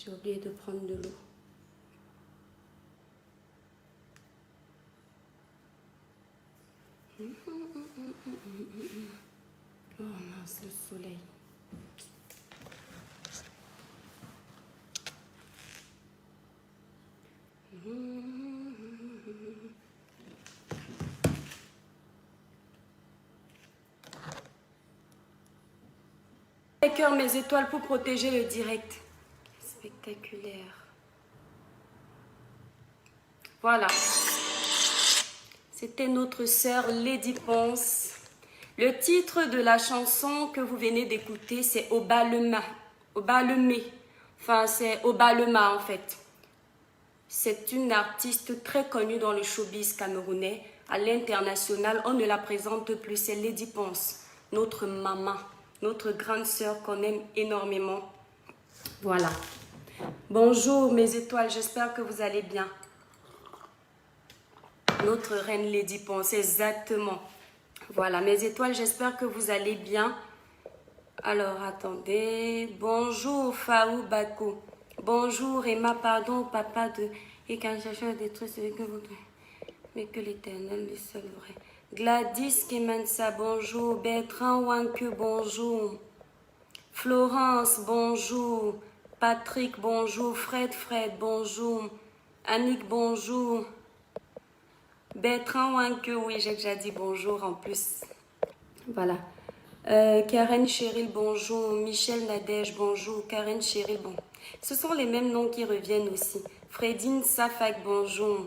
J'ai oublié de prendre de l'eau. Oh mince, le soleil. Mes cœurs, mes étoiles pour protéger le direct. Spectaculaire. Voilà. C'était notre sœur Lady Ponce. Le titre de la chanson que vous venez d'écouter, c'est Obalema. Obalemé. Enfin, c'est Obalema en fait. C'est une artiste très connue dans le showbiz camerounais. À l'international, on ne la présente plus. C'est Lady Ponce, notre maman, notre grande sœur qu'on aime énormément. Voilà. Bonjour mes étoiles, j'espère que vous allez bien. Notre reine Lady Ponce, exactement. Voilà, mes étoiles, j'espère que vous allez bien. Alors, attendez. Bonjour, Faou Bako. Bonjour, Emma, pardon, papa de... Et quand je cherche des trucs, c'est que vous... Mais que l'éternel, le seul vrai. Gladys Kemansa, bonjour. Bertrand Wanke, bonjour. Florence, bonjour. Patrick, bonjour. Fred, bonjour. Annick, bonjour. Bertrand Wanke, oui, j'ai déjà dit bonjour en plus. Voilà. Karen Cheryl, bonjour. Michel Nadège, bonjour. Karen Cheryl, bon. Ce sont les mêmes noms qui reviennent aussi. Fredine Safak, bonjour.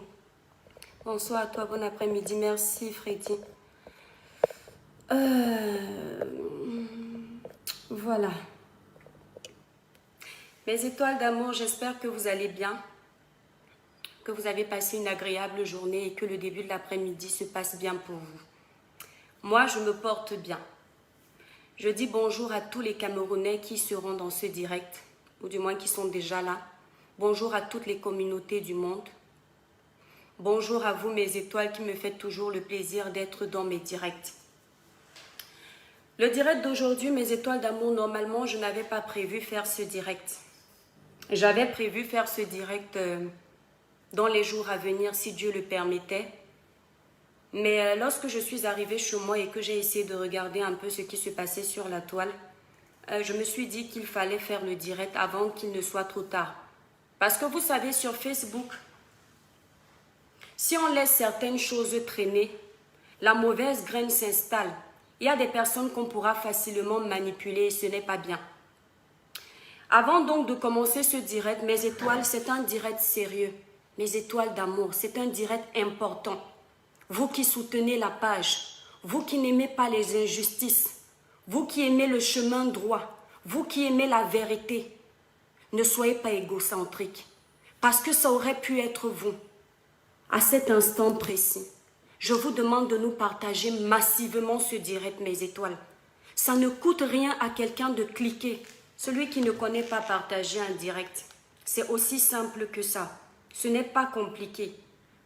Bonsoir à toi, bon après-midi. Merci, Freddy. Voilà. Mes étoiles d'amour, j'espère que vous allez bien, que vous avez passé une agréable journée et que le début de l'après-midi se passe bien pour vous. Moi, je me porte bien. Je dis bonjour à tous les Camerounais qui seront dans ce direct, ou du moins qui sont déjà là. Bonjour à toutes les communautés du monde. Bonjour à vous, mes étoiles, qui me faites toujours le plaisir d'être dans mes directs. Le direct d'aujourd'hui, mes étoiles d'amour, normalement, je n'avais pas prévu faire ce direct. J'avais prévu faire ce direct dans les jours à venir, si Dieu le permettait. Mais lorsque je suis arrivée chez moi et que j'ai essayé de regarder un peu ce qui se passait sur la toile, je me suis dit qu'il fallait faire le direct avant qu'il ne soit trop tard. Parce que vous savez, sur Facebook, si on laisse certaines choses traîner, la mauvaise graine s'installe. Il y a des personnes qu'on pourra facilement manipuler et ce n'est pas bien. Avant donc de commencer ce direct, mes étoiles, c'est un direct sérieux. Mes étoiles d'amour, c'est un direct important. Vous qui soutenez la page, vous qui n'aimez pas les injustices, vous qui aimez le chemin droit, vous qui aimez la vérité, ne soyez pas égocentrique. Parce que ça aurait pu être vous. À cet instant précis, je vous demande de nous partager massivement ce direct, mes étoiles. Ça ne coûte rien à quelqu'un de cliquer. Celui qui ne connaît pas partager un direct, c'est aussi simple que ça. Ce n'est pas compliqué.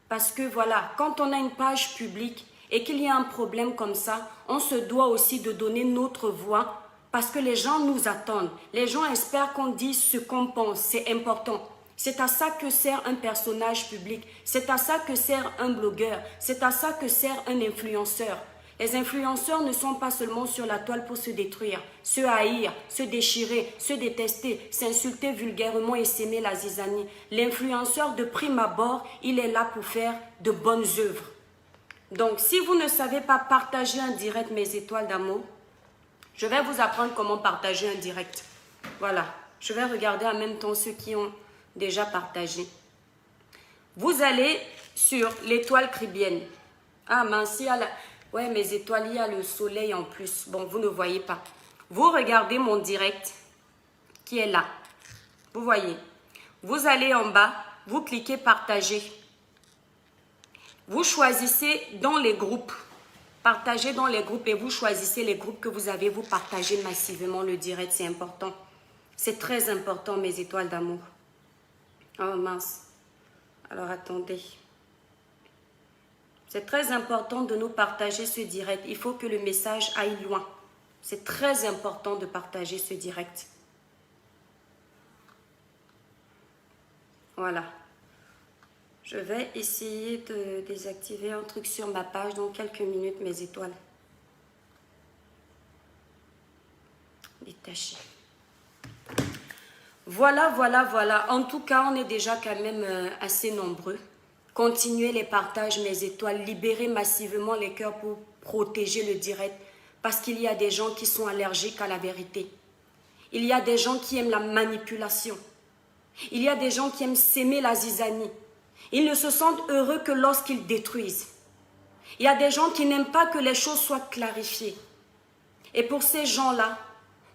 Parce que voilà, quand on a une page publique et qu'il y a un problème comme ça, on se doit aussi de donner notre voix parce que les gens nous attendent. Les gens espèrent qu'on dise ce qu'on pense, c'est important. C'est à ça que sert un personnage public, c'est à ça que sert un blogueur, c'est à ça que sert un influenceur. Les influenceurs ne sont pas seulement sur la toile pour se détruire, se haïr, se déchirer, se détester, s'insulter vulgairement et s'aimer la zizanie. L'influenceur de prime abord, il est là pour faire de bonnes œuvres. Donc, si vous ne savez pas partager un direct, mes étoiles d'amour, je vais vous apprendre comment partager un direct. Voilà, je vais regarder en même temps ceux qui ont déjà partagé. Vous allez sur l'étoile cribienne. Ah mince, il y a la... Ouais, mes étoiles, il y a le soleil en plus. Bon, vous ne voyez pas. Vous regardez mon direct qui est là. Vous voyez. Vous allez en bas, vous cliquez partager. Vous choisissez dans les groupes. Partagez dans les groupes et vous choisissez les groupes que vous avez. Vous partagez massivement le direct, c'est important. C'est très important, mes étoiles d'amour. Oh mince. Alors attendez. C'est très important de nous partager ce direct. Il faut que le message aille loin. C'est très important de partager ce direct. Voilà. Je vais essayer de désactiver un truc sur ma page dans quelques minutes, mes étoiles. Détaché. Voilà, voilà, voilà. En tout cas, on est déjà quand même assez nombreux. Continuez les partages, mes étoiles. Libérez massivement les cœurs pour protéger le direct. Parce qu'il y a des gens qui sont allergiques à la vérité. Il y a des gens qui aiment la manipulation. Il y a des gens qui aiment s'aimer la zizanie. Ils ne se sentent heureux que lorsqu'ils détruisent. Il y a des gens qui n'aiment pas que les choses soient clarifiées. Et pour ces gens-là,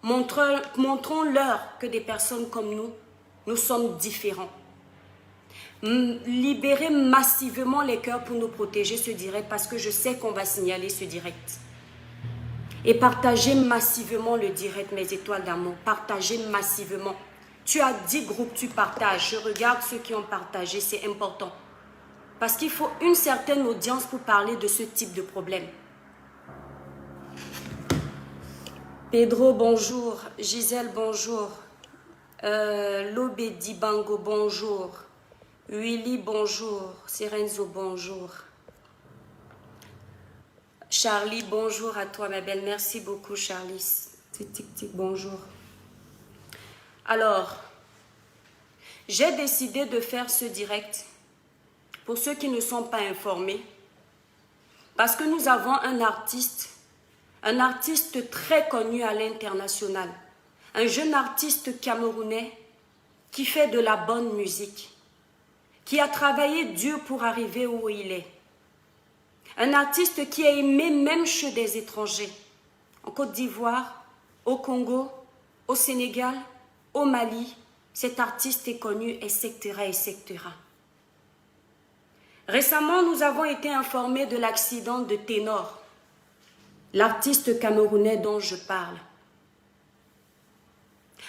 montrons-leur que des personnes comme nous sommes différents. Libérez massivement les cœurs pour nous protéger ce direct parce que je sais qu'on va signaler ce direct. Et partagez massivement le direct, mes étoiles d'amour. Partagez massivement. Tu as 10 groupes, tu partages. Je regarde ceux qui ont partagé, c'est important. Parce qu'il faut une certaine audience pour parler de ce type de problème. Pedro, bonjour. Gisèle, bonjour. Lobedi Bango, bonjour. Willy, bonjour. Serenzo, bonjour. Charlie, bonjour à toi, ma belle. Merci beaucoup, Charlie. Tic, bonjour. Alors, j'ai décidé de faire ce direct pour ceux qui ne sont pas informés parce que nous avons un artiste très connu à l'international, un jeune artiste camerounais qui fait de la bonne musique, qui a travaillé dur pour arriver où il est. Un artiste qui est aimé même chez des étrangers, en Côte d'Ivoire, au Congo, au Sénégal, au Mali. Cet artiste est connu, etc., etc. Récemment, nous avons été informés de l'accident de Ténor, l'artiste camerounais dont je parle.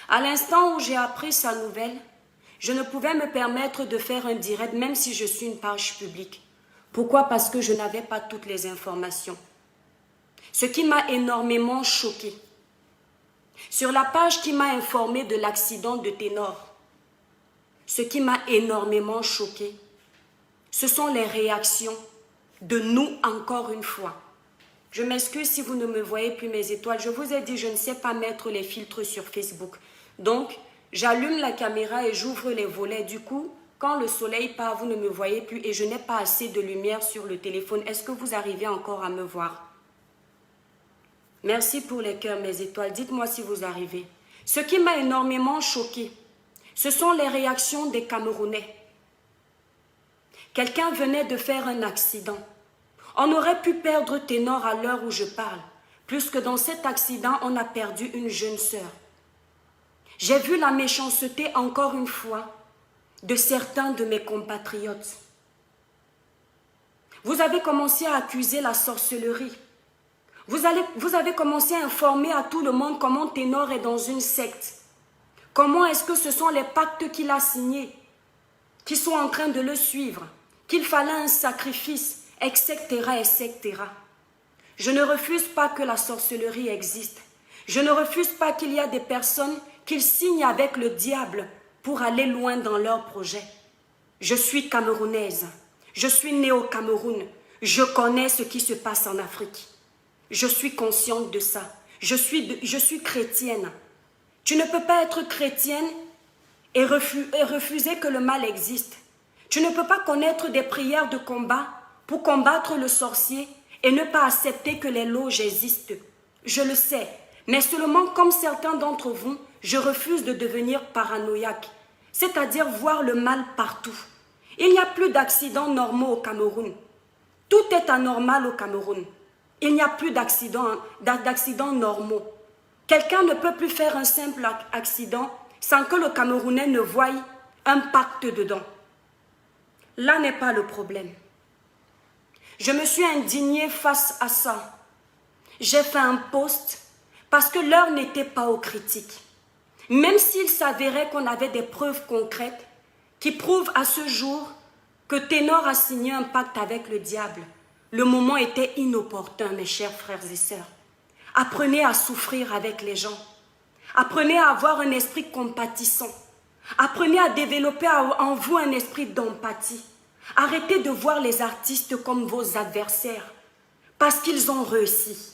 À l'instant où j'ai appris sa nouvelle, je ne pouvais me permettre de faire un direct, même si je suis une page publique. Pourquoi? Parce que je n'avais pas toutes les informations. Ce qui m'a énormément choquée. Sur la page qui m'a informé de l'accident de Ténor, ce qui m'a énormément choquée, ce sont les réactions de nous encore une fois. Je m'excuse si vous ne me voyez plus mes étoiles. Je vous ai dit, je ne sais pas mettre les filtres sur Facebook. Donc, j'allume la caméra et j'ouvre les volets. Du coup, quand le soleil part, vous ne me voyez plus et je n'ai pas assez de lumière sur le téléphone. Est-ce que vous arrivez encore à me voir? Merci pour les cœurs, mes étoiles. Dites-moi si vous arrivez. Ce qui m'a énormément choqué, ce sont les réactions des Camerounais. Quelqu'un venait de faire un accident. On aurait pu perdre Ténor à l'heure où je parle, puisque dans cet accident, on a perdu une jeune sœur. J'ai vu la méchanceté encore une fois de certains de mes compatriotes. Vous avez commencé à accuser la sorcellerie. Vous avez commencé à informer à tout le monde comment Ténor est dans une secte. Comment est-ce que ce sont les pactes qu'il a signés qui sont en train de le suivre, qu'il fallait un sacrifice, etc., etc. Je ne refuse pas que la sorcellerie existe. Je ne refuse pas qu'il y a des personnes qui signent avec le diable pour aller loin dans leurs projets. Je suis camerounaise. Je suis née au Cameroun. Je connais ce qui se passe en Afrique. Je suis consciente de ça. Je suis chrétienne. Tu ne peux pas être chrétienne et refuser que le mal existe. Tu ne peux pas connaître des prières de combat pour combattre le sorcier et ne pas accepter que les loges existent. Je le sais, mais seulement comme certains d'entre vous, je refuse de devenir paranoïaque, c'est-à-dire voir le mal partout. Il n'y a plus d'accidents normaux au Cameroun. Tout est anormal au Cameroun. Il n'y a plus d'accidents normaux. Quelqu'un ne peut plus faire un simple accident sans que le Camerounais ne voie un pacte dedans. Là n'est pas le problème. Je me suis indignée face à ça. J'ai fait un post parce que l'heure n'était pas aux critiques. Même s'il s'avérait qu'on avait des preuves concrètes qui prouvent à ce jour que Ténor a signé un pacte avec le diable, le moment était inopportun, mes chers frères et sœurs. Apprenez à souffrir avec les gens. Apprenez à avoir un esprit compatissant. Apprenez à développer en vous un esprit d'empathie. Arrêtez de voir les artistes comme vos adversaires parce qu'ils ont réussi.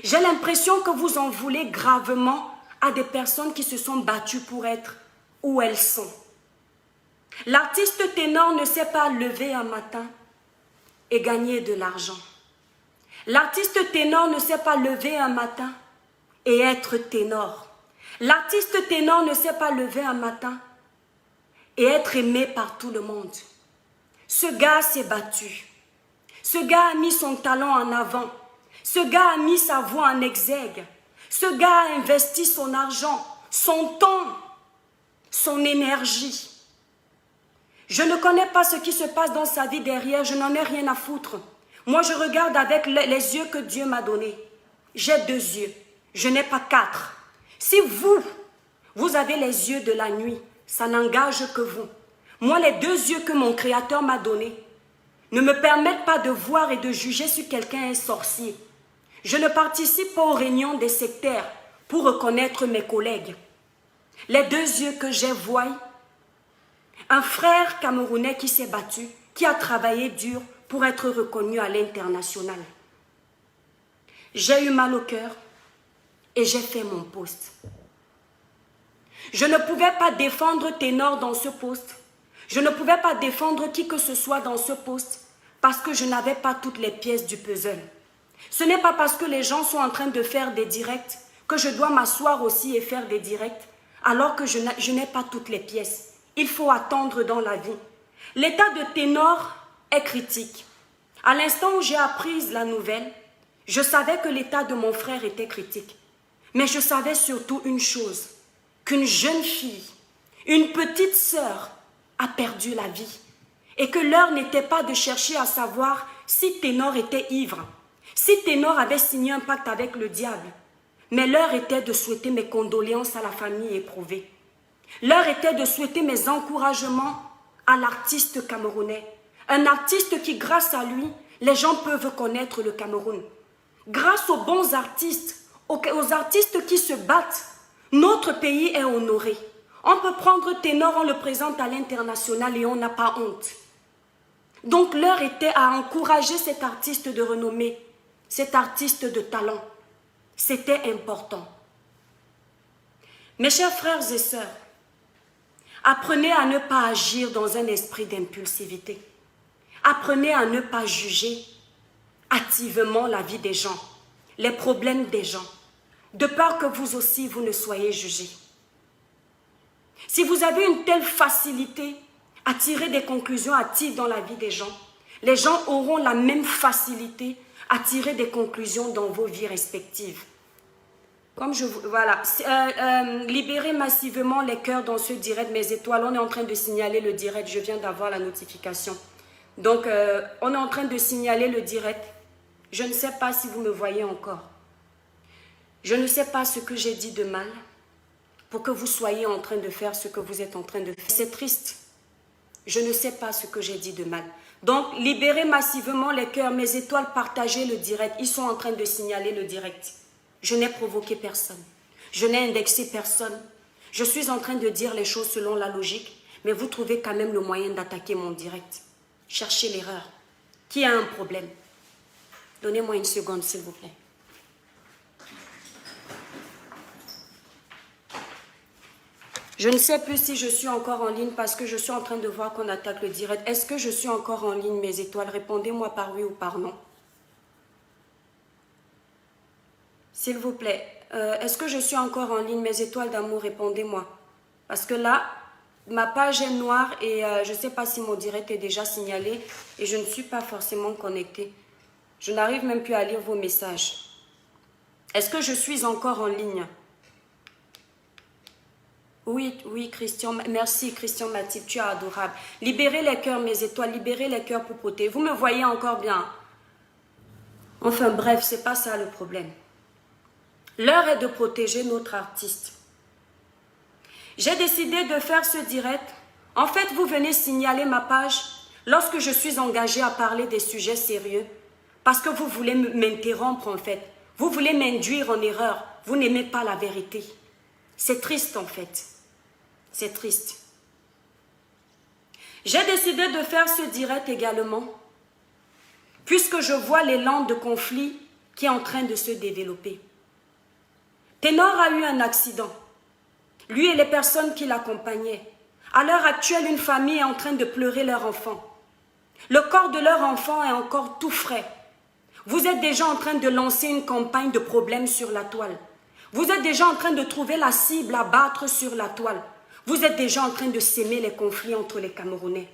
J'ai l'impression que vous en voulez gravement à des personnes qui se sont battues pour être où elles sont. L'artiste ténor ne sait pas lever un matin et gagner de l'argent. L'artiste ténor ne sait pas lever un matin et être ténor. L'artiste ténor ne sait pas lever un matin et être aimé par tout le monde. Ce gars s'est battu. Ce gars a mis son talent en avant. Ce gars a mis sa voix en exergue. Ce gars a investi son argent, son temps, son énergie. Je ne connais pas ce qui se passe dans sa vie derrière, je n'en ai rien à foutre. Moi, je regarde avec les yeux que Dieu m'a donnés. J'ai 2 yeux, je n'ai pas 4. Si vous avez les yeux de la nuit, ça n'engage que vous. Moi, les 2 yeux que mon Créateur m'a donnés ne me permettent pas de voir et de juger si quelqu'un est sorcier. Je ne participe pas aux réunions des sectaires pour reconnaître mes collègues. Les 2 yeux que j'ai voient un frère camerounais qui s'est battu, qui a travaillé dur pour être reconnu à l'international. J'ai eu mal au cœur et j'ai fait mon poste. Je ne pouvais pas défendre Ténor dans ce poste. Je ne pouvais pas défendre qui que ce soit dans ce poste parce que je n'avais pas toutes les pièces du puzzle. Ce n'est pas parce que les gens sont en train de faire des directs que je dois m'asseoir aussi et faire des directs alors que je n'ai pas toutes les pièces. Il faut attendre dans la vie. L'état de Ténor est critique. À l'instant où j'ai appris la nouvelle, je savais que l'état de mon frère était critique. Mais je savais surtout une chose, qu'une jeune fille, une petite sœur, a perdu la vie. Et que l'heure n'était pas de chercher à savoir si Ténor était ivre, si Ténor avait signé un pacte avec le diable. Mais l'heure était de souhaiter mes condoléances à la famille éprouvée. L'heure était de souhaiter mes encouragements à l'artiste camerounais. Un artiste qui, grâce à lui, les gens peuvent connaître le Cameroun. Grâce aux bons artistes, aux artistes qui se battent, notre pays est honoré. On peut prendre Ténor, on le présente à l'international et on n'a pas honte. Donc l'heure était à encourager cet artiste de renommée, cet artiste de talent. C'était important. Mes chers frères et sœurs, apprenez à ne pas agir dans un esprit d'impulsivité. Apprenez à ne pas juger activement la vie des gens, les problèmes des gens, de peur que vous aussi, vous ne soyez jugés. Si vous avez une telle facilité à tirer des conclusions hâtives dans la vie des gens, les gens auront la même facilité à tirer des conclusions dans vos vies respectives. Comme je vous... Voilà. Libérez massivement les cœurs dans ce direct, mes étoiles. On est en train de signaler le direct. Je viens d'avoir la notification. Donc, on est en train de signaler le direct. Je ne sais pas si vous me voyez encore. Je ne sais pas ce que j'ai dit de mal pour que vous soyez en train de faire ce que vous êtes en train de faire. C'est triste. Je ne sais pas ce que j'ai dit de mal. Donc, libérez massivement les cœurs. Mes étoiles, partagez le direct. Ils sont en train de signaler le direct. Je n'ai provoqué personne. Je n'ai indexé personne. Je suis en train de dire les choses selon la logique, mais vous trouvez quand même le moyen d'attaquer mon direct. Cherchez l'erreur. Qui a un problème? Donnez-moi une seconde, s'il vous plaît. Je ne sais plus si je suis encore en ligne parce que je suis en train de voir qu'on attaque le direct. Est-ce que je suis encore en ligne, mes étoiles? Répondez-moi par oui ou par non. S'il vous plaît, est-ce que je suis encore en ligne? Mes étoiles d'amour, répondez-moi. Parce que là, ma page est noire et je ne sais pas si mon direct est déjà signalé et je ne suis pas forcément connectée. Je n'arrive même plus à lire vos messages. Est-ce que je suis encore en ligne? Oui, oui, Christian. Merci, Christian Matip, tu es adorable. Libérez les cœurs, mes étoiles, libérez les cœurs pour protéger. Vous me voyez encore bien? Enfin bref, c'est pas ça le problème. L'heure est de protéger notre artiste. J'ai décidé de faire ce direct. En fait, vous venez signaler ma page lorsque je suis engagée à parler des sujets sérieux. Parce que vous voulez m'interrompre en fait. Vous voulez m'induire en erreur. Vous n'aimez pas la vérité. C'est triste en fait. C'est triste. J'ai décidé de faire ce direct également, puisque je vois l'élan de conflit qui est en train de se développer. Ténor a eu un accident. Lui et les personnes qui l'accompagnaient. À l'heure actuelle, une famille est en train de pleurer leur enfant. Le corps de leur enfant est encore tout frais. Vous êtes déjà en train de lancer une campagne de problèmes sur la toile. Vous êtes déjà en train de trouver la cible à battre sur la toile. Vous êtes déjà en train de s'aimer les conflits entre les Camerounais.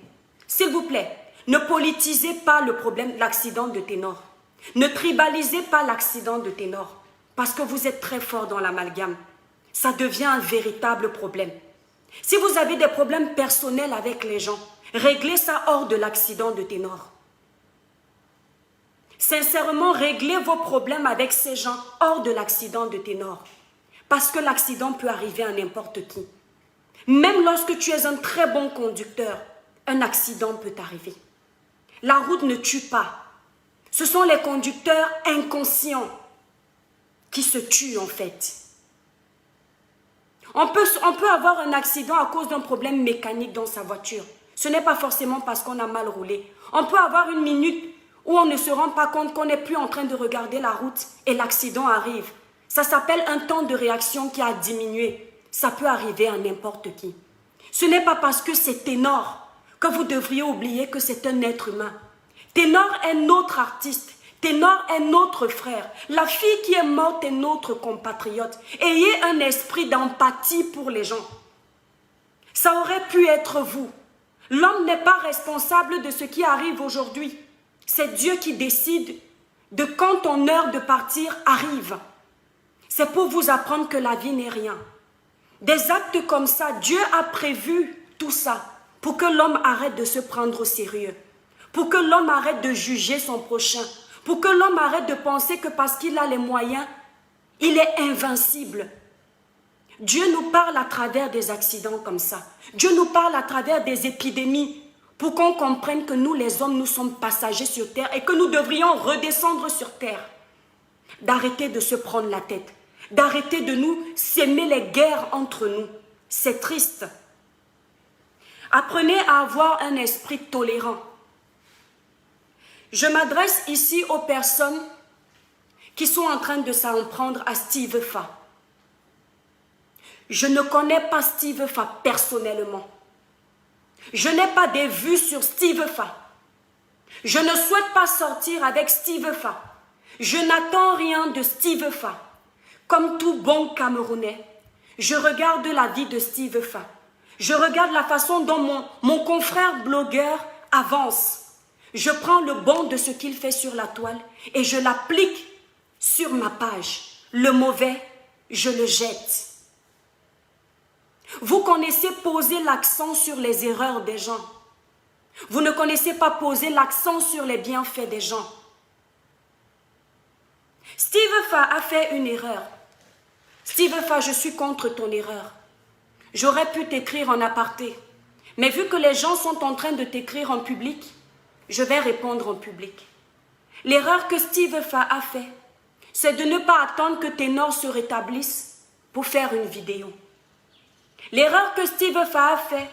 S'il vous plaît, ne politisez pas le problème de l'accident de Ténor. Ne tribalisez pas l'accident de Ténor, parce que vous êtes très fort dans l'amalgame. Ça devient un véritable problème. Si vous avez des problèmes personnels avec les gens, réglez ça hors de l'accident de Ténor. Sincèrement, réglez vos problèmes avec ces gens hors de l'accident de Ténor. Parce que l'accident peut arriver à n'importe qui. Même lorsque tu es un très bon conducteur, un accident peut arriver. La route ne tue pas. Ce sont les conducteurs inconscients qui se tuent en fait. On peut avoir un accident à cause d'un problème mécanique dans sa voiture. Ce n'est pas forcément parce qu'on a mal roulé. On peut avoir une minute où on ne se rend pas compte qu'on n'est plus en train de regarder la route et l'accident arrive. Ça s'appelle un temps de réaction qui a diminué. Ça peut arriver à n'importe qui. Ce n'est pas parce que c'est Ténor que vous devriez oublier que c'est un être humain. Ténor est notre artiste. Ténor est notre frère. La fille qui est morte est notre compatriote. Ayez un esprit d'empathie pour les gens. Ça aurait pu être vous. L'homme n'est pas responsable de ce qui arrive aujourd'hui. C'est Dieu qui décide de quand ton heure de partir arrive. C'est pour vous apprendre que la vie n'est rien. Des actes comme ça, Dieu a prévu tout ça pour que l'homme arrête de se prendre au sérieux, pour que l'homme arrête de juger son prochain, pour que l'homme arrête de penser que parce qu'il a les moyens, il est invincible. Dieu nous parle à travers des accidents comme ça. Dieu nous parle à travers des épidémies pour qu'on comprenne que nous, les hommes, nous sommes passagers sur terre et que nous devrions redescendre sur terre. D'arrêter de se prendre la tête, d'arrêter de nous s'aimer les guerres entre nous. C'est triste. Apprenez à avoir un esprit tolérant. Je m'adresse ici aux personnes qui sont en train de s'en prendre à Steve Fa. Je ne connais pas Steve Fa personnellement. Je n'ai pas des vues sur Steve Fa. Je ne souhaite pas sortir avec Steve Fa. Je n'attends rien de Steve Fa. Comme tout bon Camerounais, je regarde la vie de Steve Fa. Je regarde la façon dont mon confrère blogueur avance. Je prends le bon de ce qu'il fait sur la toile et je l'applique sur ma page. Le mauvais, je le jette. Vous connaissez poser l'accent sur les erreurs des gens. Vous ne connaissez pas poser l'accent sur les bienfaits des gens. Steve Fa a fait une erreur. Steve Fa, je suis contre ton erreur. J'aurais pu t'écrire en aparté. Mais vu que les gens sont en train de t'écrire en public, je vais répondre en public. L'erreur que Steve Fa a fait, c'est de ne pas attendre que Ténor se rétablisse pour faire une vidéo. L'erreur que Steve Fa a fait,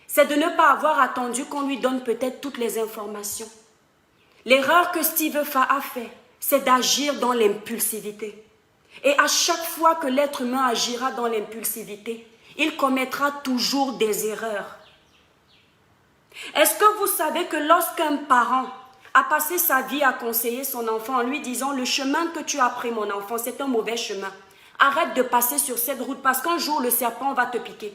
c'est de ne pas avoir attendu qu'on lui donne peut-être toutes les informations. L'erreur que Steve Fa a fait, c'est d'agir dans l'impulsivité. Et à chaque fois que l'être humain agira dans l'impulsivité, il commettra toujours des erreurs. Est-ce que vous savez que lorsqu'un parent a passé sa vie à conseiller son enfant en lui disant « Le chemin que tu as pris, mon enfant, c'est un mauvais chemin. Arrête de passer sur cette route parce qu'un jour, le serpent va te piquer. »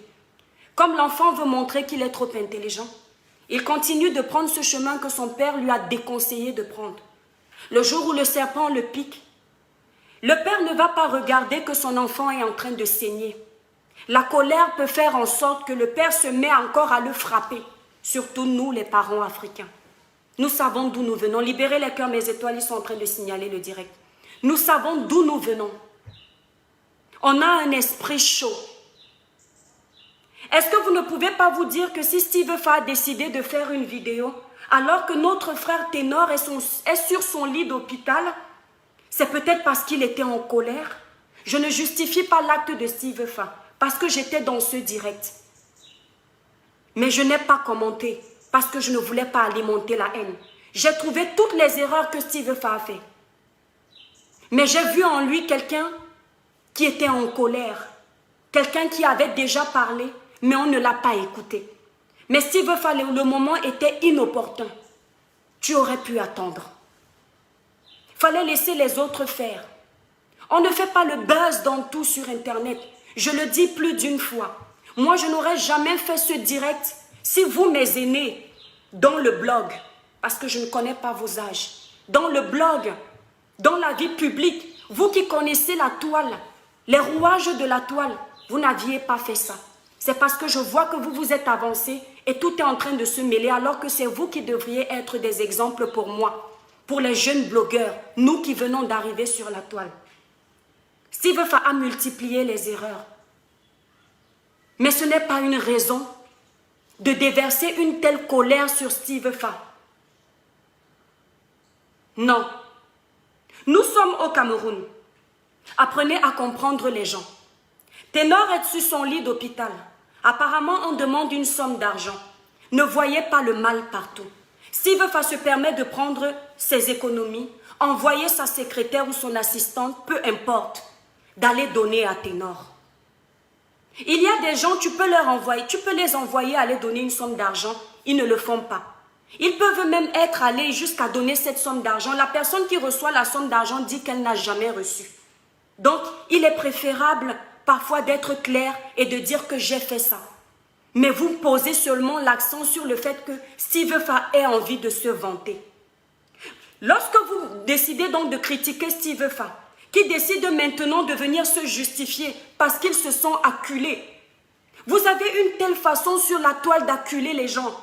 Comme l'enfant veut montrer qu'il est trop intelligent, il continue de prendre ce chemin que son père lui a déconseillé de prendre. Le jour où le serpent le pique, le père ne va pas regarder que son enfant est en train de saigner. La colère peut faire en sorte que le père se met encore à le frapper. Surtout nous, les parents africains. Nous savons d'où nous venons. Libérez les cœurs, mes étoiles, ils sont en train de signaler le direct. Nous savons d'où nous venons. On a un esprit chaud. Est-ce que vous ne pouvez pas vous dire que si Steve Fa a décidé de faire une vidéo, alors que notre frère Ténor est sur son lit d'hôpital, c'est peut-être parce qu'il était en colère? Je ne justifie pas l'acte de Steve Fa, parce que j'étais dans ce direct. Mais je n'ai pas commenté parce que je ne voulais pas alimenter la haine. J'ai trouvé toutes les erreurs que Steve Fa a fait. Mais j'ai vu en lui quelqu'un qui était en colère. Quelqu'un qui avait déjà parlé, mais on ne l'a pas écouté. Mais Steve Fa, le moment était inopportun. Tu aurais pu attendre. Il fallait laisser les autres faire. On ne fait pas le buzz dans tout sur Internet. Je le dis plus d'une fois. Moi, je n'aurais jamais fait ce direct si vous, mes aînés, dans le blog, parce que je ne connais pas vos âges, dans le blog, dans la vie publique, vous qui connaissez la toile, les rouages de la toile, vous n'aviez pas fait ça. C'est parce que je vois que vous vous êtes avancés et tout est en train de se mêler alors que c'est vous qui devriez être des exemples pour moi, pour les jeunes blogueurs, nous qui venons d'arriver sur la toile. Steve Fa a multiplié les erreurs. Mais ce n'est pas une raison de déverser une telle colère sur Steve Fa. Non. Nous sommes au Cameroun. Apprenez à comprendre les gens. Ténor est sur son lit d'hôpital. Apparemment, on demande une somme d'argent. Ne voyez pas le mal partout. Steve Fa se permet de prendre ses économies, envoyer sa secrétaire ou son assistante, peu importe, d'aller donner à Ténor. Il y a des gens, tu peux les envoyer aller donner une somme d'argent, ils ne le font pas. Ils peuvent même être allés jusqu'à donner cette somme d'argent. La personne qui reçoit la somme d'argent dit qu'elle n'a jamais reçu. Donc, il est préférable parfois d'être clair et de dire que j'ai fait ça. Mais vous posez seulement l'accent sur le fait que Steve Fa ait envie de se vanter. Lorsque vous décidez donc de critiquer Steve Fa, qui décide maintenant de venir se justifier parce qu'ils se sont acculés, vous avez une telle façon sur la toile d'acculer les gens.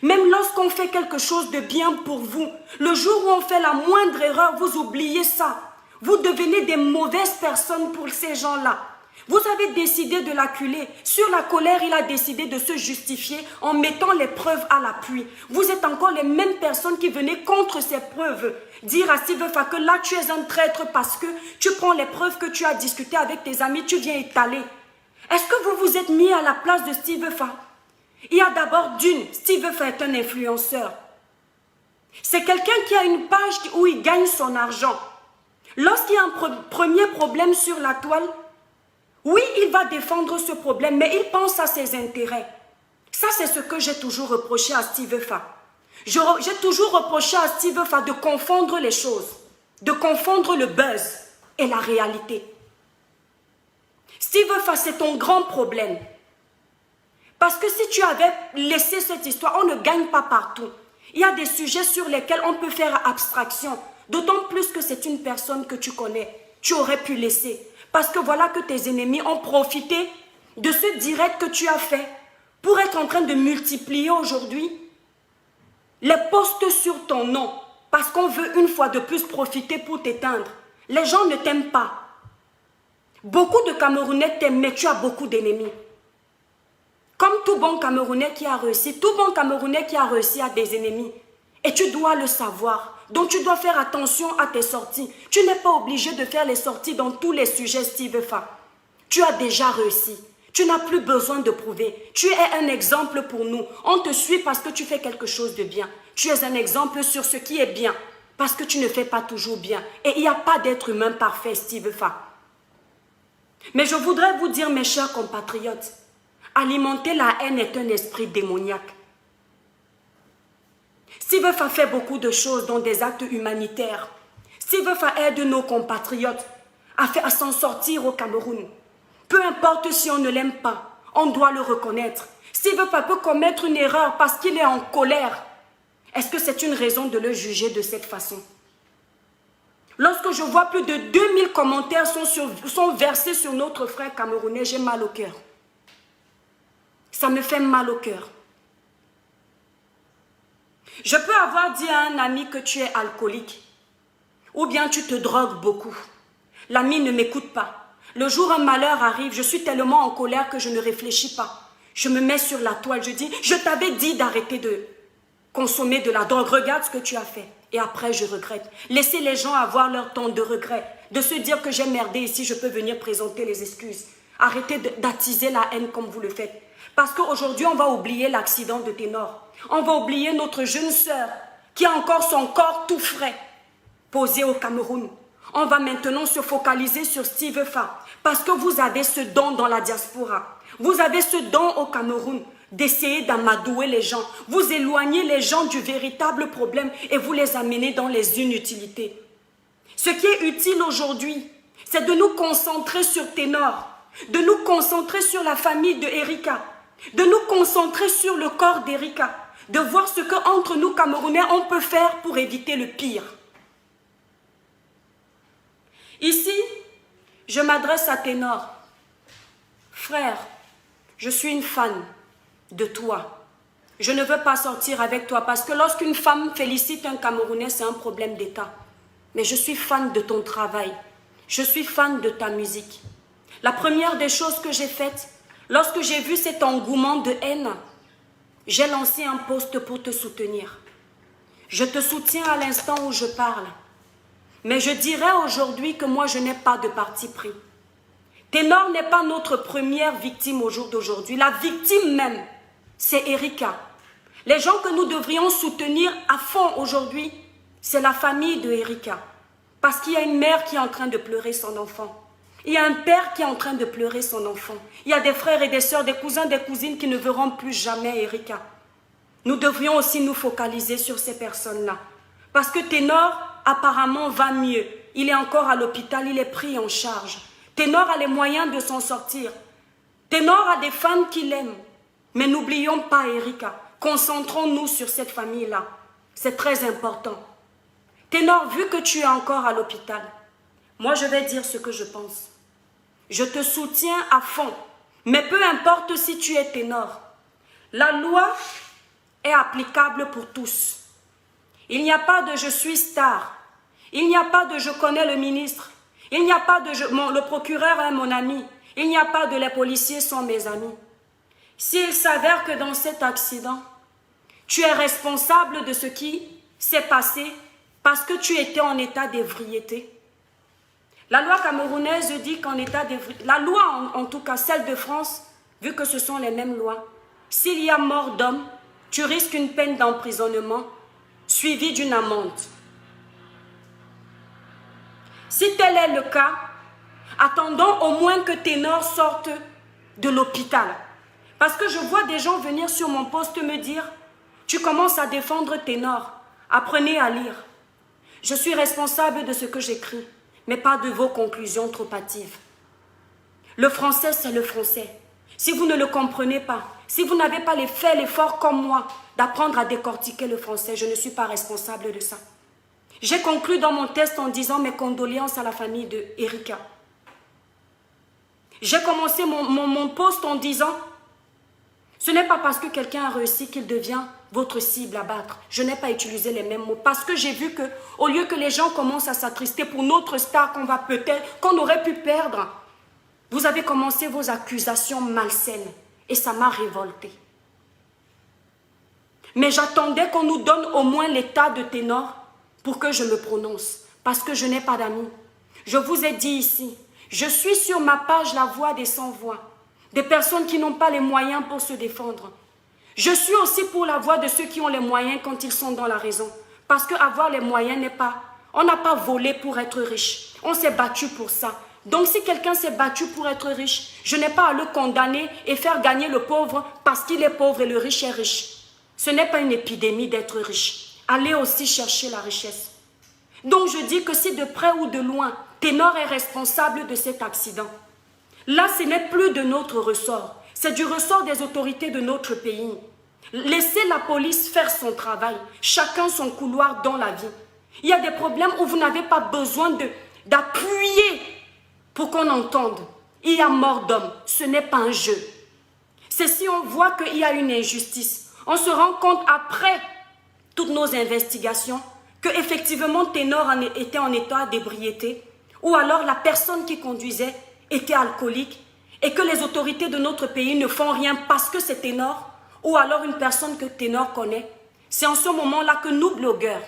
Même lorsqu'on fait quelque chose de bien pour vous, le jour où on fait la moindre erreur, vous oubliez ça. Vous devenez des mauvaises personnes pour ces gens-là. Vous avez décidé de l'acculer. Sur la colère, il a décidé de se justifier en mettant les preuves à l'appui. Vous êtes encore les mêmes personnes qui venaient contre ces preuves. Dire à Steve Fa que là, tu es un traître parce que tu prends les preuves que tu as discutées avec tes amis, tu viens étaler. Est-ce que vous vous êtes mis à la place de Steve Fa? Il y a d'abord Steve Fa est un influenceur. C'est quelqu'un qui a une page où il gagne son argent. Lorsqu'il y a un premier problème sur la toile, oui, il va défendre ce problème, mais il pense à ses intérêts. Ça, c'est ce que j'ai toujours reproché à Steve Fa. J'ai toujours reproché à Steve Fa de confondre les choses, de confondre le buzz et la réalité. Steve Fa, c'est ton grand problème. Parce que si tu avais laissé cette histoire, on ne gagne pas partout. Il y a des sujets sur lesquels on peut faire abstraction. D'autant plus que c'est une personne que tu connais. Tu aurais pu laisser. Parce que voilà que tes ennemis ont profité de ce direct que tu as fait pour être en train de multiplier aujourd'hui les posts sur ton nom. Parce qu'on veut une fois de plus profiter pour t'éteindre. Les gens ne t'aiment pas. Beaucoup de Camerounais t'aiment, mais tu as beaucoup d'ennemis. Comme tout bon Camerounais qui a réussi, tout bon Camerounais qui a réussi a des ennemis. Et tu dois le savoir. Donc tu dois faire attention à tes sorties. Tu n'es pas obligé de faire les sorties dans tous les sujets Steve Fa. Tu as déjà réussi. Tu n'as plus besoin de prouver. Tu es un exemple pour nous. On te suit parce que tu fais quelque chose de bien. Tu es un exemple sur ce qui est bien. Parce que tu ne fais pas toujours bien. Et il n'y a pas d'être humain parfait, Steve Fa. Mais je voudrais vous dire, mes chers compatriotes, alimenter la haine est un esprit démoniaque. Steve Fa fait beaucoup de choses dans des actes humanitaires. Steve Fa aide nos compatriotes à s'en sortir au Cameroun. Peu importe si on ne l'aime pas, on doit le reconnaître. Steve Fa peut commettre une erreur parce qu'il est en colère. Est-ce que c'est une raison de le juger de cette façon? Lorsque je vois plus de 2000 commentaires sont versés sur notre frère camerounais, j'ai mal au cœur. Ça me fait mal au cœur. Je peux avoir dit à un ami que tu es alcoolique ou bien tu te drogues beaucoup. L'ami ne m'écoute pas. Le jour où un malheur arrive, je suis tellement en colère que je ne réfléchis pas. Je me mets sur la toile, je dis, je t'avais dit d'arrêter de consommer de la drogue, regarde ce que tu as fait. Et après, je regrette. Laissez les gens avoir leur temps de regret, de se dire que j'ai merdé ici, je peux venir présenter les excuses. Arrêtez d'attiser la haine comme vous le faites. Parce qu'aujourd'hui, on va oublier l'accident de Ténor. On va oublier notre jeune sœur qui a encore son corps tout frais posé au Cameroun. On va maintenant se focaliser sur Steve Fa. Parce que vous avez ce don dans la diaspora. Vous avez ce don au Cameroun d'essayer d'amadouer les gens. Vous éloignez les gens du véritable problème et vous les amenez dans les inutilités. Ce qui est utile aujourd'hui, c'est de nous concentrer sur Ténor, de nous concentrer sur la famille de Erika, de nous concentrer sur le corps d'Erika, de voir ce qu'entre nous Camerounais on peut faire pour éviter le pire. Ici, je m'adresse à Ténor. Frère, je suis une fan de toi. Je ne veux pas sortir avec toi parce que lorsqu'une femme félicite un Camerounais, c'est un problème d'État. Mais je suis fan de ton travail. Je suis fan de ta musique. La première des choses que j'ai faites, lorsque j'ai vu cet engouement de haine, j'ai lancé un post pour te soutenir. Je te soutiens à l'instant où je parle. Mais je dirais aujourd'hui que moi, je n'ai pas de parti pris. Ténor n'est pas notre première victime au jour d'aujourd'hui. La victime même, c'est Erika. Les gens que nous devrions soutenir à fond aujourd'hui, c'est la famille de Erika. Parce qu'il y a une mère qui est en train de pleurer son enfant. Il y a un père qui est en train de pleurer son enfant. Il y a des frères et des sœurs, des cousins, des cousines qui ne verront plus jamais Erika. Nous devrions aussi nous focaliser sur ces personnes-là. Parce que Ténor, apparemment, va mieux. Il est encore à l'hôpital, il est pris en charge. Ténor a les moyens de s'en sortir. Ténor a des fans qui l'aiment. Mais n'oublions pas Erika. Concentrons-nous sur cette famille-là. C'est très important. Ténor, vu que tu es encore à l'hôpital, moi je vais dire ce que je pense. Je te soutiens à fond. Mais peu importe si tu es Ténor, la loi est applicable pour tous. Il n'y a pas de « je suis star ». Il n'y a pas de « je connais le ministre ». Il n'y a pas de « le procureur est mon ami ». Il n'y a pas de « les policiers sont mes amis ». S'il s'avère que dans cet accident, tu es responsable de ce qui s'est passé parce que tu étais en état d'ébriété. La loi camerounaise dit qu'en état d'ébriété, la loi en tout cas celle de France, vu que ce sont les mêmes lois, s'il y a mort d'homme, tu risques une peine d'emprisonnement suivie d'une amende. Si tel est le cas, attendons au moins que Ténor sorte de l'hôpital. Parce que je vois des gens venir sur mon poste me dire « Tu commences à défendre Ténor, apprenez à lire. » Je suis responsable de ce que j'écris, mais pas de vos conclusions trop hâtives. Le français, c'est le français. Si vous ne le comprenez pas, si vous n'avez pas fait l'effort comme moi d'apprendre à décortiquer le français, je ne suis pas responsable de ça. J'ai conclu dans mon test en disant mes condoléances à la famille de Erika. J'ai commencé mon post en disant ce n'est pas parce que quelqu'un a réussi qu'il devient votre cible à battre. Je n'ai pas utilisé les mêmes mots parce que j'ai vu que au lieu que les gens commencent à s'attrister pour notre star qu'on aurait pu perdre, vous avez commencé vos accusations malsaines et ça m'a révoltée. Mais j'attendais qu'on nous donne au moins l'état de Ténor pour que je me prononce parce que je n'ai pas d'amis. Je vous ai dit ici, je suis sur ma page La Voix des sans-voix, des personnes qui n'ont pas les moyens pour se défendre. Je suis aussi pour la voix de ceux qui ont les moyens quand ils sont dans la raison. Parce qu'avoir les moyens n'est pas... On n'a pas volé pour être riche. On s'est battu pour ça. Donc si quelqu'un s'est battu pour être riche, je n'ai pas à le condamner et faire gagner le pauvre parce qu'il est pauvre et le riche est riche. Ce n'est pas une épidémie d'être riche. Allez aussi chercher la richesse. Donc je dis que si de près ou de loin, Ténor est responsable de cet accident, là ce n'est plus de notre ressort. C'est du ressort des autorités de notre pays. Laissez la police faire son travail. Chacun son couloir dans la vie. Il y a des problèmes où vous n'avez pas besoin d'appuyer pour qu'on entende. Il y a mort d'homme. Ce n'est pas un jeu. C'est si on voit qu'il y a une injustice. On se rend compte après toutes nos investigations qu'effectivement Ténor était en état d'ébriété ou alors la personne qui conduisait était alcoolique et que les autorités de notre pays ne font rien parce que c'est Ténor ou alors une personne que Ténor connaît. C'est en ce moment-là que nous, blogueurs,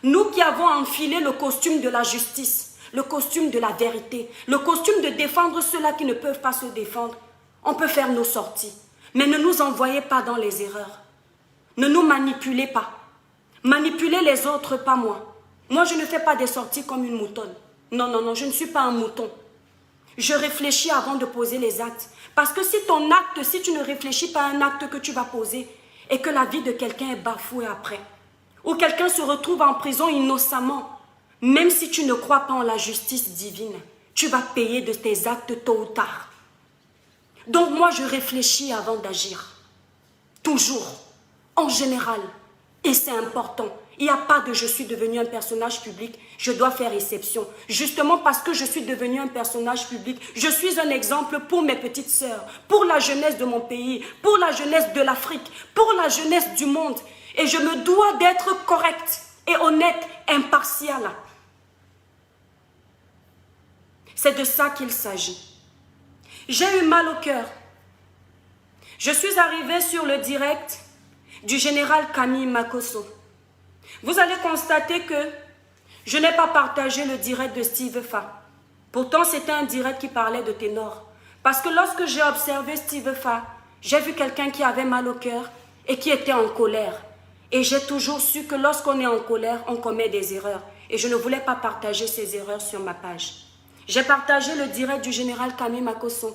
nous qui avons enfilé le costume de la justice, le costume de la vérité, le costume de défendre ceux-là qui ne peuvent pas se défendre. On peut faire nos sorties, mais ne nous envoyez pas dans les erreurs. Ne nous manipulez pas. Manipulez les autres, pas moi. Moi, je ne fais pas des sorties comme une moutonne. Non, non, non, je ne suis pas un mouton. Je réfléchis avant de poser les actes. Parce que si ton acte, si tu ne réfléchis pas à un acte que tu vas poser et que la vie de quelqu'un est bafouée après, ou quelqu'un se retrouve en prison innocemment, même si tu ne crois pas en la justice divine, tu vas payer de tes actes tôt ou tard. Donc moi, je réfléchis avant d'agir. Toujours, en général. Et c'est important. Il n'y a pas de je suis devenu un personnage public, je dois faire exception. Justement parce que je suis devenu un personnage public, je suis un exemple pour mes petites sœurs, pour la jeunesse de mon pays, pour la jeunesse de l'Afrique, pour la jeunesse du monde. Et je me dois d'être correcte et honnête, impartiale. C'est de ça qu'il s'agit. J'ai eu mal au cœur. Je suis arrivée sur le direct du général Camille Makosso. Vous allez constater que je n'ai pas partagé le direct de Steve Fa. Pourtant, c'était un direct qui parlait de ténor. Parce que lorsque j'ai observé Steve Fa, j'ai vu quelqu'un qui avait mal au cœur et qui était en colère. Et j'ai toujours su que lorsqu'on est en colère, on commet des erreurs. Et je ne voulais pas partager ces erreurs sur ma page. J'ai partagé le direct du général Camille Makosso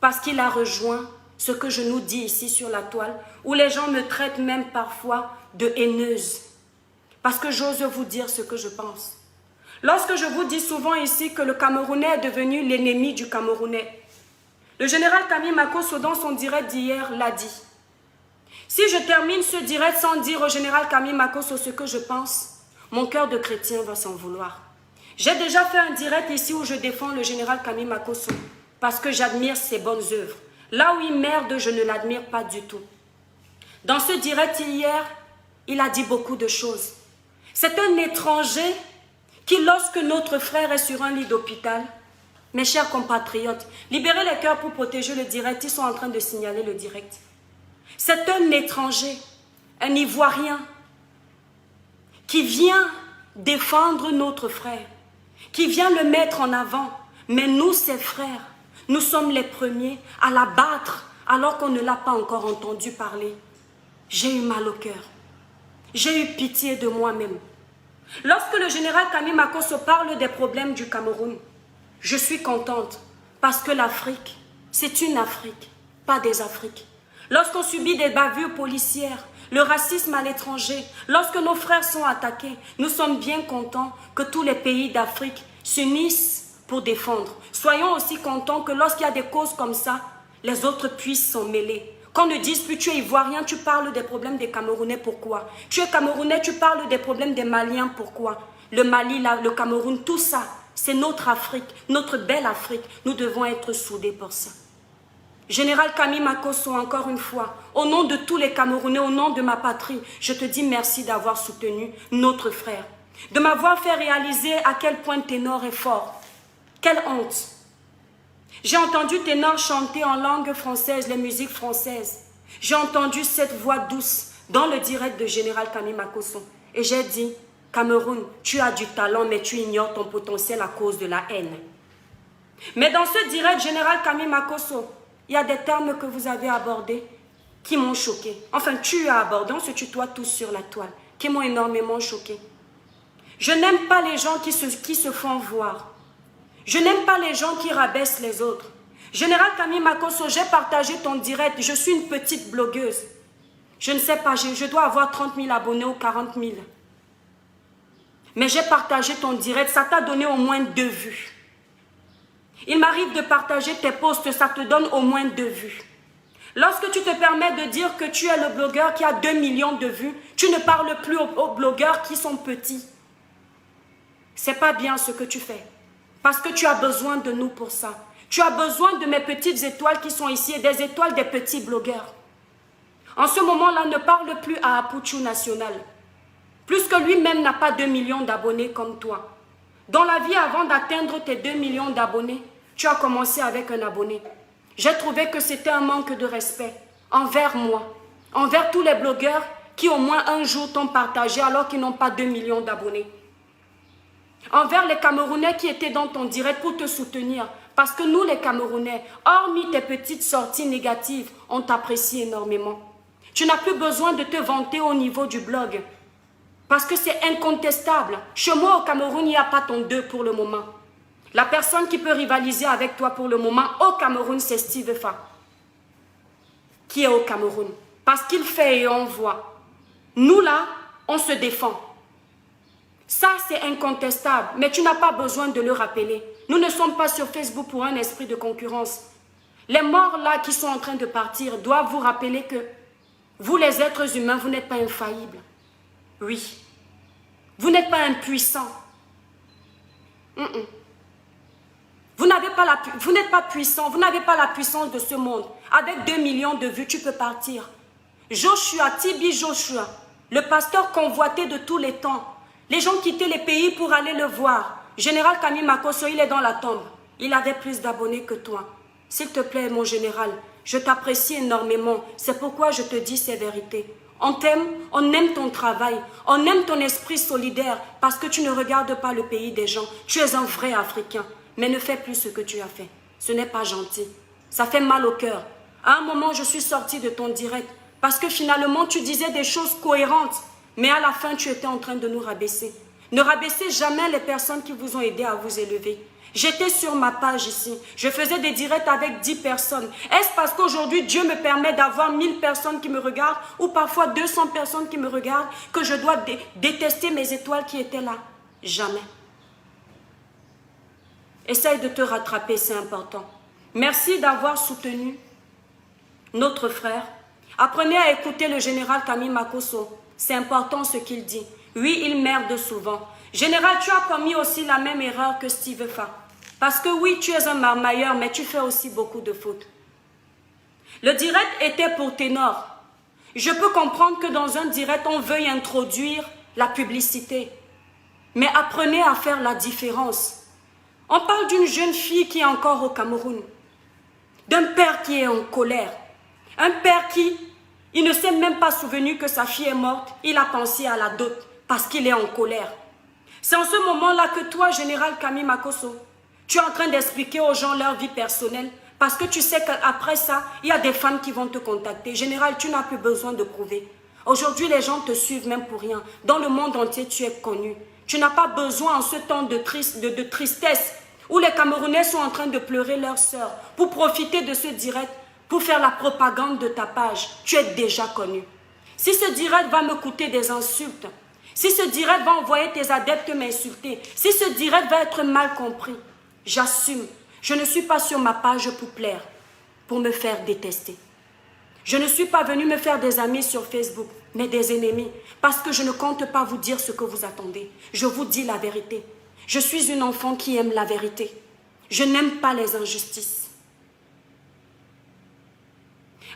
parce qu'il a rejoint ce que je nous dis ici sur la toile, où les gens me traitent même parfois de haineuse. Parce que j'ose vous dire ce que je pense. Lorsque je vous dis souvent ici que le Camerounais est devenu l'ennemi du Camerounais, le général Camille Makosso dans son direct d'hier l'a dit. Si je termine ce direct sans dire au général Camille Makosso ce que je pense, mon cœur de chrétien va s'en vouloir. J'ai déjà fait un direct ici où je défends le général Camille Makosso parce que j'admire ses bonnes œuvres. Là où il merde, je ne l'admire pas du tout. Dans ce direct hier, il a dit beaucoup de choses. C'est un étranger qui, lorsque notre frère est sur un lit d'hôpital, mes chers compatriotes, libérez les cœurs pour protéger le direct, ils sont en train de signaler le direct. C'est un étranger, un Ivoirien, qui vient défendre notre frère, qui vient le mettre en avant. Mais nous, ses frères, nous sommes les premiers à l'abattre alors qu'on ne l'a pas encore entendu parler. J'ai eu mal au cœur. J'ai eu pitié de moi-même. Lorsque le général Camille Makosso parle des problèmes du Cameroun, je suis contente parce que l'Afrique, c'est une Afrique, pas des Afriques. Lorsqu'on subit des bavures policières, le racisme à l'étranger, lorsque nos frères sont attaqués, nous sommes bien contents que tous les pays d'Afrique s'unissent pour défendre. Soyons aussi contents que lorsqu'il y a des causes comme ça, les autres puissent s'en mêler. Qu'on ne dise plus tu es ivoirien, tu parles des problèmes des Camerounais, pourquoi? Tu es Camerounais, tu parles des problèmes des Maliens, pourquoi? Le Mali, le Cameroun, tout ça, c'est notre Afrique, notre belle Afrique. Nous devons être soudés pour ça. Général Camille Makosso, encore une fois, au nom de tous les Camerounais, au nom de ma patrie, je te dis merci d'avoir soutenu notre frère, de m'avoir fait réaliser à quel point Ténor est fort. Quelle honte! J'ai entendu Ténor chanter en langue française les musiques françaises. J'ai entendu cette voix douce dans le direct de Général Camille Makosso. Et j'ai dit, Cameroun, tu as du talent, mais tu ignores ton potentiel à cause de la haine. Mais dans ce direct, Général Camille Makosso, il y a des termes que vous avez abordés qui m'ont choqué. Enfin, tu as abordé, on se tutoie tous sur la toile, qui m'ont énormément choqué. Je n'aime pas les gens qui se font voir. Je n'aime pas les gens qui rabaissent les autres. Général Camille Makosso, j'ai partagé ton direct. Je suis une petite blogueuse. Je ne sais pas, je dois avoir 30 000 abonnés ou 40 000. Mais j'ai partagé ton direct, ça t'a donné au moins 2 vues. Il m'arrive de partager tes posts, ça te donne au moins 2 vues. Lorsque tu te permets de dire que tu es le blogueur qui a 2 millions de vues, tu ne parles plus aux blogueurs qui sont petits. C'est pas bien ce que tu fais. Parce que tu as besoin de nous pour ça. Tu as besoin de mes petites étoiles qui sont ici et des étoiles des petits blogueurs. En ce moment-là, ne parle plus à Apuchu National. Plus que lui-même n'a pas 2 millions d'abonnés comme toi. Dans la vie, avant d'atteindre tes 2 millions d'abonnés, tu as commencé avec un abonné. J'ai trouvé que c'était un manque de respect envers moi, envers tous les blogueurs qui au moins un jour t'ont partagé alors qu'ils n'ont pas 2 millions d'abonnés. envers les Camerounais qui étaient dans ton direct pour te soutenir. Parce que nous, les Camerounais, hormis tes petites sorties négatives, on t'apprécie énormément. Tu n'as plus besoin de te vanter au niveau du blog. Parce que c'est incontestable. Chez moi, au Cameroun, il n'y a pas ton 2 pour le moment. La personne qui peut rivaliser avec toi pour le moment au Cameroun, c'est Steve Fa. Qui est au Cameroun. Parce qu'il fait et on voit. Nous, là, on se défend. Ça, c'est incontestable. Mais tu n'as pas besoin de le rappeler. Nous ne sommes pas sur Facebook pour un esprit de concurrence. Les morts, là, qui sont en train de partir, doivent vous rappeler que vous, les êtres humains, vous n'êtes pas infaillibles. Oui. Vous n'êtes pas impuissants. Vous n'êtes pas puissant. Vous n'avez pas la puissance de ce monde. Avec 2 millions de vues, tu peux partir. Joshua, Tibi Joshua, le pasteur convoité de tous les temps. Les gens quittaient les pays pour aller le voir. Général Kami Makosso, il est dans la tombe. Il avait plus d'abonnés que toi. S'il te plaît, mon général, je t'apprécie énormément. C'est pourquoi je te dis ces vérités. On t'aime, on aime ton travail, on aime ton esprit solidaire parce que tu ne regardes pas le pays des gens. Tu es un vrai Africain, mais ne fais plus ce que tu as fait. Ce n'est pas gentil. Ça fait mal au cœur. À un moment, je suis sortie de ton direct parce que finalement, tu disais des choses cohérentes, mais à la fin, tu étais en train de nous rabaisser. Ne rabaissez jamais les personnes qui vous ont aidé à vous élever. J'étais sur ma page ici. Je faisais des directs avec 10 personnes. Est-ce parce qu'aujourd'hui, Dieu me permet d'avoir 1000 personnes qui me regardent ou parfois 200 personnes qui me regardent que je dois détester mes étoiles qui étaient là? Jamais. Essaye de te rattraper, c'est important. Merci d'avoir soutenu notre frère. Apprenez à écouter le général Kami Makosso. C'est important ce qu'il dit. Oui, il merde souvent. Général, tu as commis aussi la même erreur que Steve Fa. Parce que oui, tu es un marmailleur, mais tu fais aussi beaucoup de fautes. Le direct était pour ténor. Je peux comprendre que dans un direct, on veuille introduire la publicité. Mais apprenez à faire la différence. On parle d'une jeune fille qui est encore au Cameroun. D'un père qui est en colère. Un père qui, il ne s'est même pas souvenu que sa fille est morte. Il a pensé à la dot parce qu'il est en colère. C'est en ce moment-là que toi, général Kami Makosso, tu es en train d'expliquer aux gens leur vie personnelle parce que tu sais qu'après ça, il y a des femmes qui vont te contacter. Général, tu n'as plus besoin de prouver. Aujourd'hui, les gens te suivent même pour rien. Dans le monde entier, tu es connu. Tu n'as pas besoin en ce temps de tristesse où les Camerounais sont en train de pleurer leur sœur pour profiter de ce direct, pour faire la propagande de ta page. Tu es déjà connu. Si ce direct va me coûter des insultes, si ce direct va envoyer tes adeptes m'insulter, si ce direct va être mal compris, j'assume. Je ne suis pas sur ma page pour plaire, pour me faire détester. Je ne suis pas venue me faire des amis sur Facebook, mais des ennemis, parce que je ne compte pas vous dire ce que vous attendez. Je vous dis la vérité. Je suis une enfant qui aime la vérité. Je n'aime pas les injustices.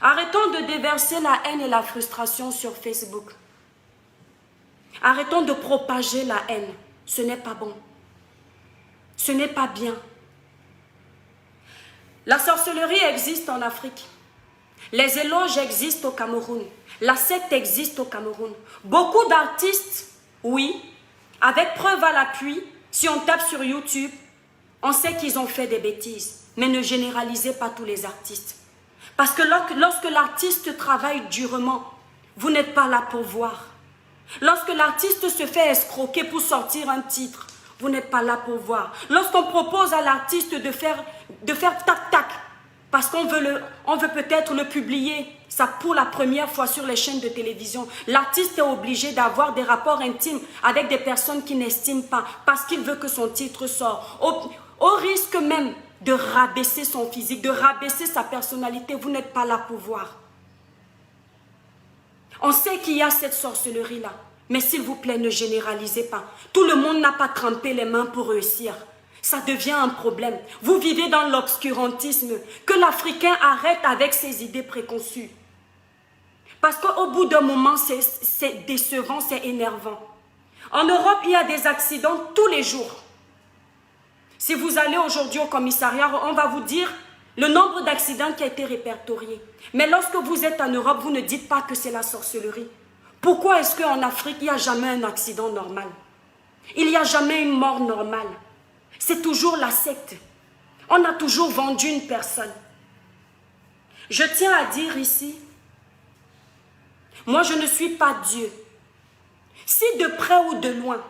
Arrêtons de déverser la haine et la frustration sur Facebook. Arrêtons de propager la haine. Ce n'est pas bon. Ce n'est pas bien. La sorcellerie existe en Afrique. Les éloges existent au Cameroun. La secte existe au Cameroun. Beaucoup d'artistes, oui, avec preuve à l'appui, si on tape sur YouTube, on sait qu'ils ont fait des bêtises. Mais ne généralisez pas tous les artistes. Parce que lorsque l'artiste travaille durement, vous n'êtes pas là pour voir. Lorsque l'artiste se fait escroquer pour sortir un titre, vous n'êtes pas là pour voir. Lorsqu'on propose à l'artiste de faire tac-tac, parce qu'on veut peut-être le publier, ça pour la première fois sur les chaînes de télévision, l'artiste est obligé d'avoir des rapports intimes avec des personnes qui n'estiment pas, parce qu'il veut que son titre sorte. Au risque même de rabaisser son physique, de rabaisser sa personnalité, vous n'êtes pas là pour voir. On sait qu'il y a cette sorcellerie-là, mais s'il vous plaît, ne généralisez pas. Tout le monde n'a pas trempé les mains pour réussir. Ça devient un problème. Vous vivez dans l'obscurantisme. Que l'Africain arrête avec ses idées préconçues. Parce qu'au bout d'un moment, c'est décevant, c'est énervant. En Europe, il y a des accidents tous les jours. Si vous allez aujourd'hui au commissariat, on va vous dire le nombre d'accidents qui a été répertorié. Mais lorsque vous êtes en Europe, vous ne dites pas que c'est la sorcellerie. Pourquoi est-ce qu'en Afrique, il n'y a jamais un accident normal? Il n'y a jamais une mort normale. C'est toujours la secte. On a toujours vendu une personne. Je tiens à dire ici, moi je ne suis pas Dieu. Si de près ou de loin,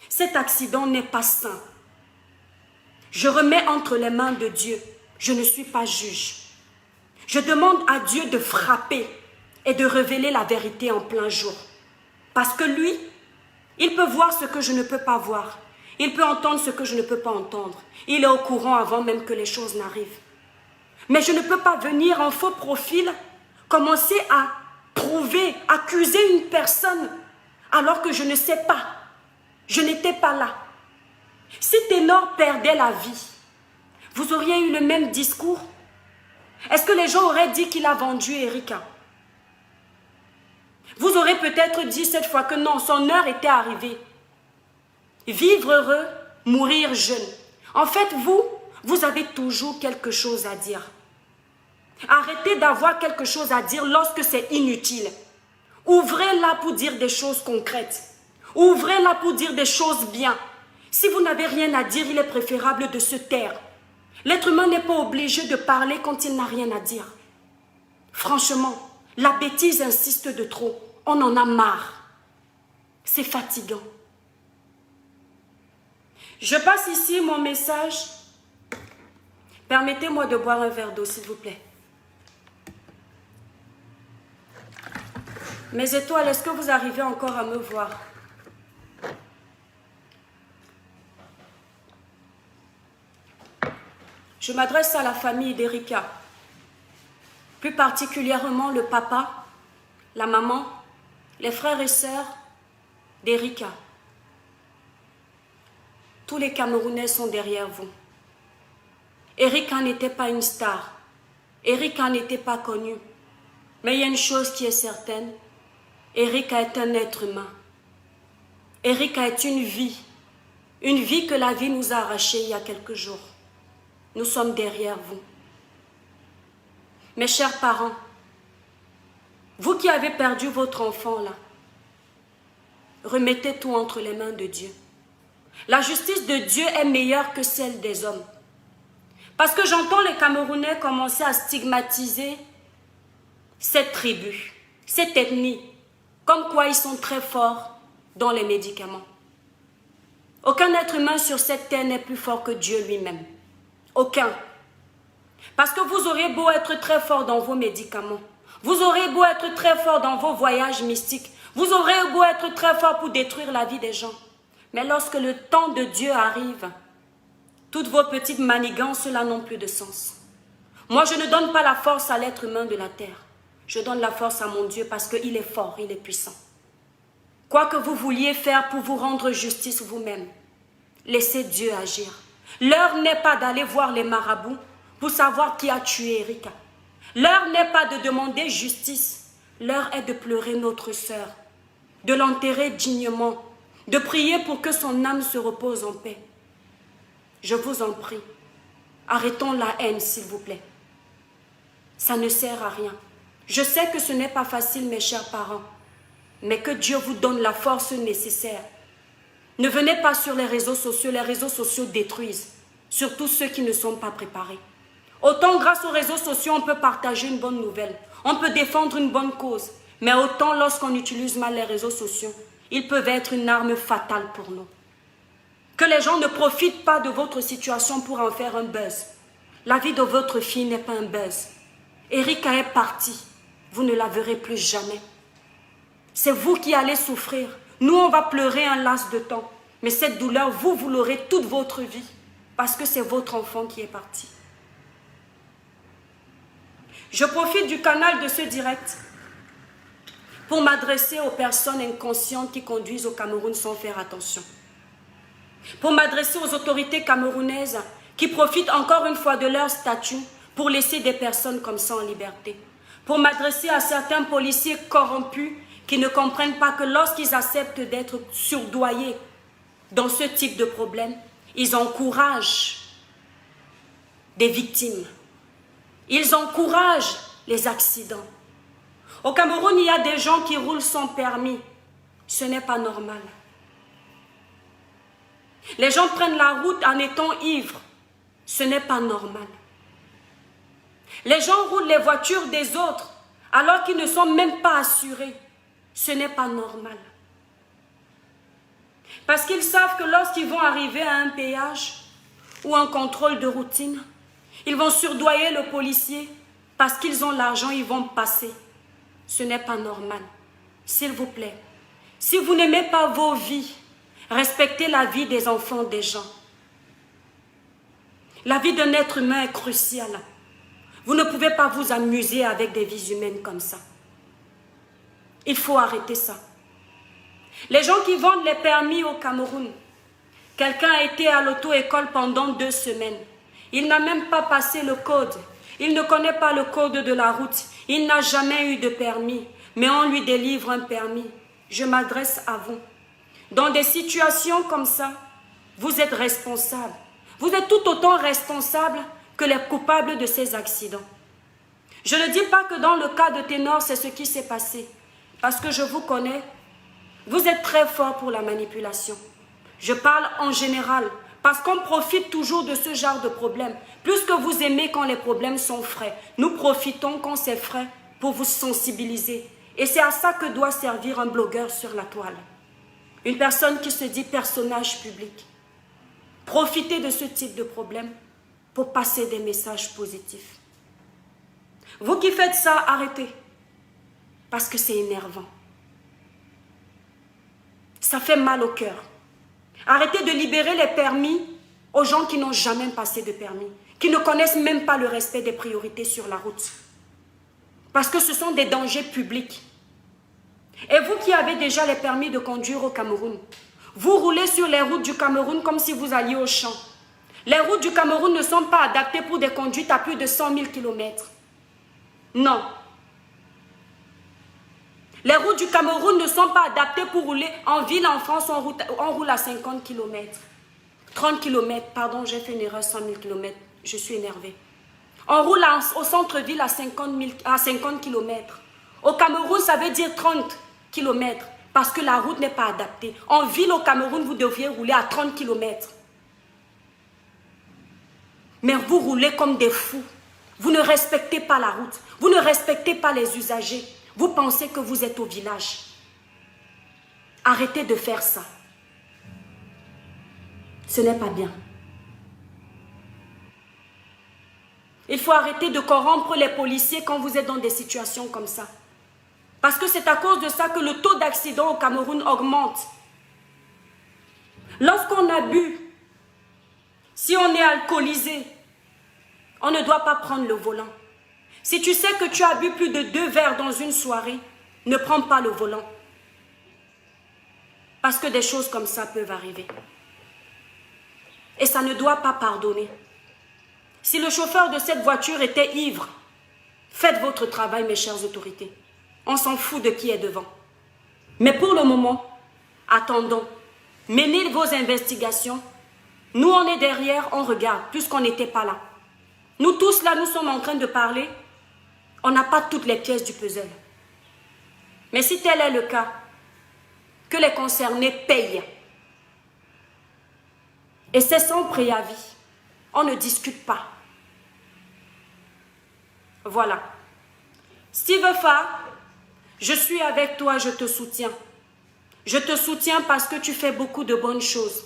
cet accident n'est pas sain, je remets entre les mains de Dieu. Je ne suis pas juge. Je demande à Dieu de frapper et de révéler la vérité en plein jour. Parce que lui, il peut voir ce que je ne peux pas voir. Il peut entendre ce que je ne peux pas entendre. Il est au courant avant même que les choses n'arrivent. Mais je ne peux pas venir en faux profil, commencer à prouver, accuser une personne alors que je ne sais pas. Je n'étais pas là. Si Ténor perdait la vie, vous auriez eu le même discours? Est-ce que les gens auraient dit qu'il a vendu Erika? Vous aurez peut-être dit cette fois que non, son heure était arrivée. Vivre heureux, mourir jeune. En fait, vous avez toujours quelque chose à dire. Arrêtez d'avoir quelque chose à dire lorsque c'est inutile. Ouvrez-la pour dire des choses concrètes. Ouvrez-la pour dire des choses bien. Si vous n'avez rien à dire, il est préférable de se taire. L'être humain n'est pas obligé de parler quand il n'a rien à dire. Franchement, la bêtise insiste de trop. On en a marre. C'est fatigant. Je passe ici mon message. Permettez-moi de boire un verre d'eau, s'il vous plaît. Mes étoiles, est-ce que vous arrivez encore à me voir? Je m'adresse à la famille d'Erika, plus particulièrement le papa, la maman, les frères et sœurs d'Erika. Tous les Camerounais sont derrière vous. Erika n'était pas une star. Erika n'était pas connue. Mais il y a une chose qui est certaine. Erika est un être humain. Erika est une vie que la vie nous a arrachée il y a quelques jours. Nous sommes derrière vous. Mes chers parents, vous qui avez perdu votre enfant là, remettez tout entre les mains de Dieu. La justice de Dieu est meilleure que celle des hommes. Parce que j'entends les Camerounais commencer à stigmatiser cette tribu, cette ethnie, comme quoi ils sont très forts dans les médicaments. Aucun être humain sur cette terre n'est plus fort que Dieu lui-même. Aucun. Parce que vous aurez beau être très fort dans vos médicaments, vous aurez beau être très fort dans vos voyages mystiques, vous aurez beau être très fort pour détruire la vie des gens. Mais lorsque le temps de Dieu arrive, toutes vos petites manigances là n'ont plus de sens. Moi, je ne donne pas la force à l'être humain de la terre. Je donne la force à mon Dieu parce qu'il est fort, il est puissant. Quoi que vous vouliez faire pour vous rendre justice vous-même, laissez Dieu agir. L'heure n'est pas d'aller voir les marabouts pour savoir qui a tué Erika. L'heure n'est pas de demander justice. L'heure est de pleurer notre sœur, de l'enterrer dignement, de prier pour que son âme se repose en paix. Je vous en prie, arrêtons la haine, s'il vous plaît. Ça ne sert à rien. Je sais que ce n'est pas facile, mes chers parents, mais que Dieu vous donne la force nécessaire. Ne venez pas sur les réseaux sociaux détruisent, surtout ceux qui ne sont pas préparés. Autant grâce aux réseaux sociaux, on peut partager une bonne nouvelle, on peut défendre une bonne cause, mais autant lorsqu'on utilise mal les réseaux sociaux, ils peuvent être une arme fatale pour nous. Que les gens ne profitent pas de votre situation pour en faire un buzz. La vie de votre fille n'est pas un buzz. Erika est partie, vous ne la verrez plus jamais. C'est vous qui allez souffrir. Nous, on va pleurer un laps de temps. Mais cette douleur, vous l'aurez toute votre vie. Parce que c'est votre enfant qui est parti. Je profite du canal de ce direct pour m'adresser aux personnes inconscientes qui conduisent au Cameroun sans faire attention. Pour m'adresser aux autorités camerounaises qui profitent encore une fois de leur statut pour laisser des personnes comme ça en liberté. Pour m'adresser à certains policiers corrompus qui ne comprennent pas que lorsqu'ils acceptent d'être surdoyés dans ce type de problème, ils encouragent des victimes. Ils encouragent les accidents. Au Cameroun, il y a des gens qui roulent sans permis. Ce n'est pas normal. Les gens prennent la route en étant ivres. Ce n'est pas normal. Les gens roulent les voitures des autres alors qu'ils ne sont même pas assurés. Ce n'est pas normal. Parce qu'ils savent que lorsqu'ils vont arriver à un péage ou un contrôle de routine, ils vont surdoyer le policier parce qu'ils ont l'argent, ils vont passer. Ce n'est pas normal. S'il vous plaît, si vous n'aimez pas vos vies, respectez la vie des enfants des gens. La vie d'un être humain est cruciale. Vous ne pouvez pas vous amuser avec des vies humaines comme ça. Il faut arrêter ça. Les gens qui vendent les permis au Cameroun, quelqu'un a été à l'auto-école pendant 2 semaines. Il n'a même pas passé le code. Il ne connaît pas le code de la route. Il n'a jamais eu de permis. Mais on lui délivre un permis. Je m'adresse à vous. Dans des situations comme ça, vous êtes responsable. Vous êtes tout autant responsable que les coupables de ces accidents. Je ne dis pas que dans le cas de Ténor, c'est ce qui s'est passé. Parce que je vous connais, vous êtes très fort pour la manipulation. Je parle en général, parce qu'on profite toujours de ce genre de problème. Plus que vous aimez quand les problèmes sont frais, nous profitons quand c'est frais pour vous sensibiliser. Et c'est à ça que doit servir un blogueur sur la toile. Une personne qui se dit personnage public. Profitez de ce type de problème pour passer des messages positifs. Vous qui faites ça, arrêtez. Parce que c'est énervant. Ça fait mal au cœur. Arrêtez de libérer les permis aux gens qui n'ont jamais passé de permis, qui ne connaissent même pas le respect des priorités sur la route. Parce que ce sont des dangers publics. Et vous qui avez déjà les permis de conduire au Cameroun, vous roulez sur les routes du Cameroun comme si vous alliez au champ. Les routes du Cameroun ne sont pas adaptées pour des conduites à plus de 100 000 km. Non. Les routes du Cameroun ne sont pas adaptées pour rouler en ville. En France, on roule à 50 km. 30 km, pardon, j'ai fait une erreur, 100 000 km. Je suis énervée. On roule au centre-ville à 50 km. Au Cameroun, ça veut dire 30 km parce que la route n'est pas adaptée. En ville, au Cameroun, vous devriez rouler à 30 km. Mais vous roulez comme des fous. Vous ne respectez pas la route. Vous ne respectez pas les usagers. Vous pensez que vous êtes au village. Arrêtez de faire ça. Ce n'est pas bien. Il faut arrêter de corrompre les policiers quand vous êtes dans des situations comme ça. Parce que c'est à cause de ça que le taux d'accident au Cameroun augmente. Lorsqu'on a bu, si on est alcoolisé, on ne doit pas prendre le volant. Si tu sais que tu as bu plus de 2 verres dans une soirée, ne prends pas le volant. Parce que des choses comme ça peuvent arriver. Et ça ne doit pas pardonner. Si le chauffeur de cette voiture était ivre, faites votre travail, mes chères autorités. On s'en fout de qui est devant. Mais pour le moment, attendons. Menez vos investigations. Nous, on est derrière, on regarde, puisqu'on n'était pas là. Nous tous là, nous sommes en train de parler. On n'a pas toutes les pièces du puzzle. Mais si tel est le cas, que les concernés payent. Et c'est sans préavis. On ne discute pas. Voilà. Steve Fa, je suis avec toi, je te soutiens. Je te soutiens parce que tu fais beaucoup de bonnes choses.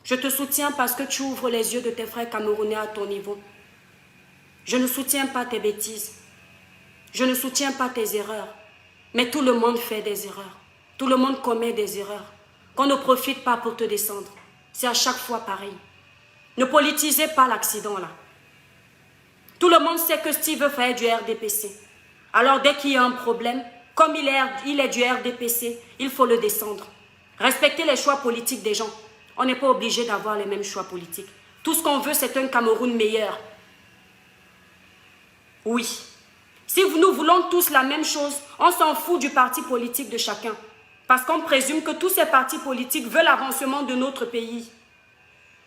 Je te soutiens parce que tu ouvres les yeux de tes frères camerounais à ton niveau. Je ne soutiens pas tes bêtises. Je ne soutiens pas tes erreurs. Mais tout le monde fait des erreurs. Tout le monde commet des erreurs. Qu'on ne profite pas pour te descendre. C'est à chaque fois pareil. Ne politisez pas l'accident là. Tout le monde sait que Steve Fa est du RDPC. Alors dès qu'il y a un problème, comme il est du RDPC, il faut le descendre. Respectez les choix politiques des gens. On n'est pas obligé d'avoir les mêmes choix politiques. Tout ce qu'on veut, c'est un Cameroun meilleur. Oui. Si nous voulons tous la même chose, on s'en fout du parti politique de chacun. Parce qu'on présume que tous ces partis politiques veulent l'avancement de notre pays.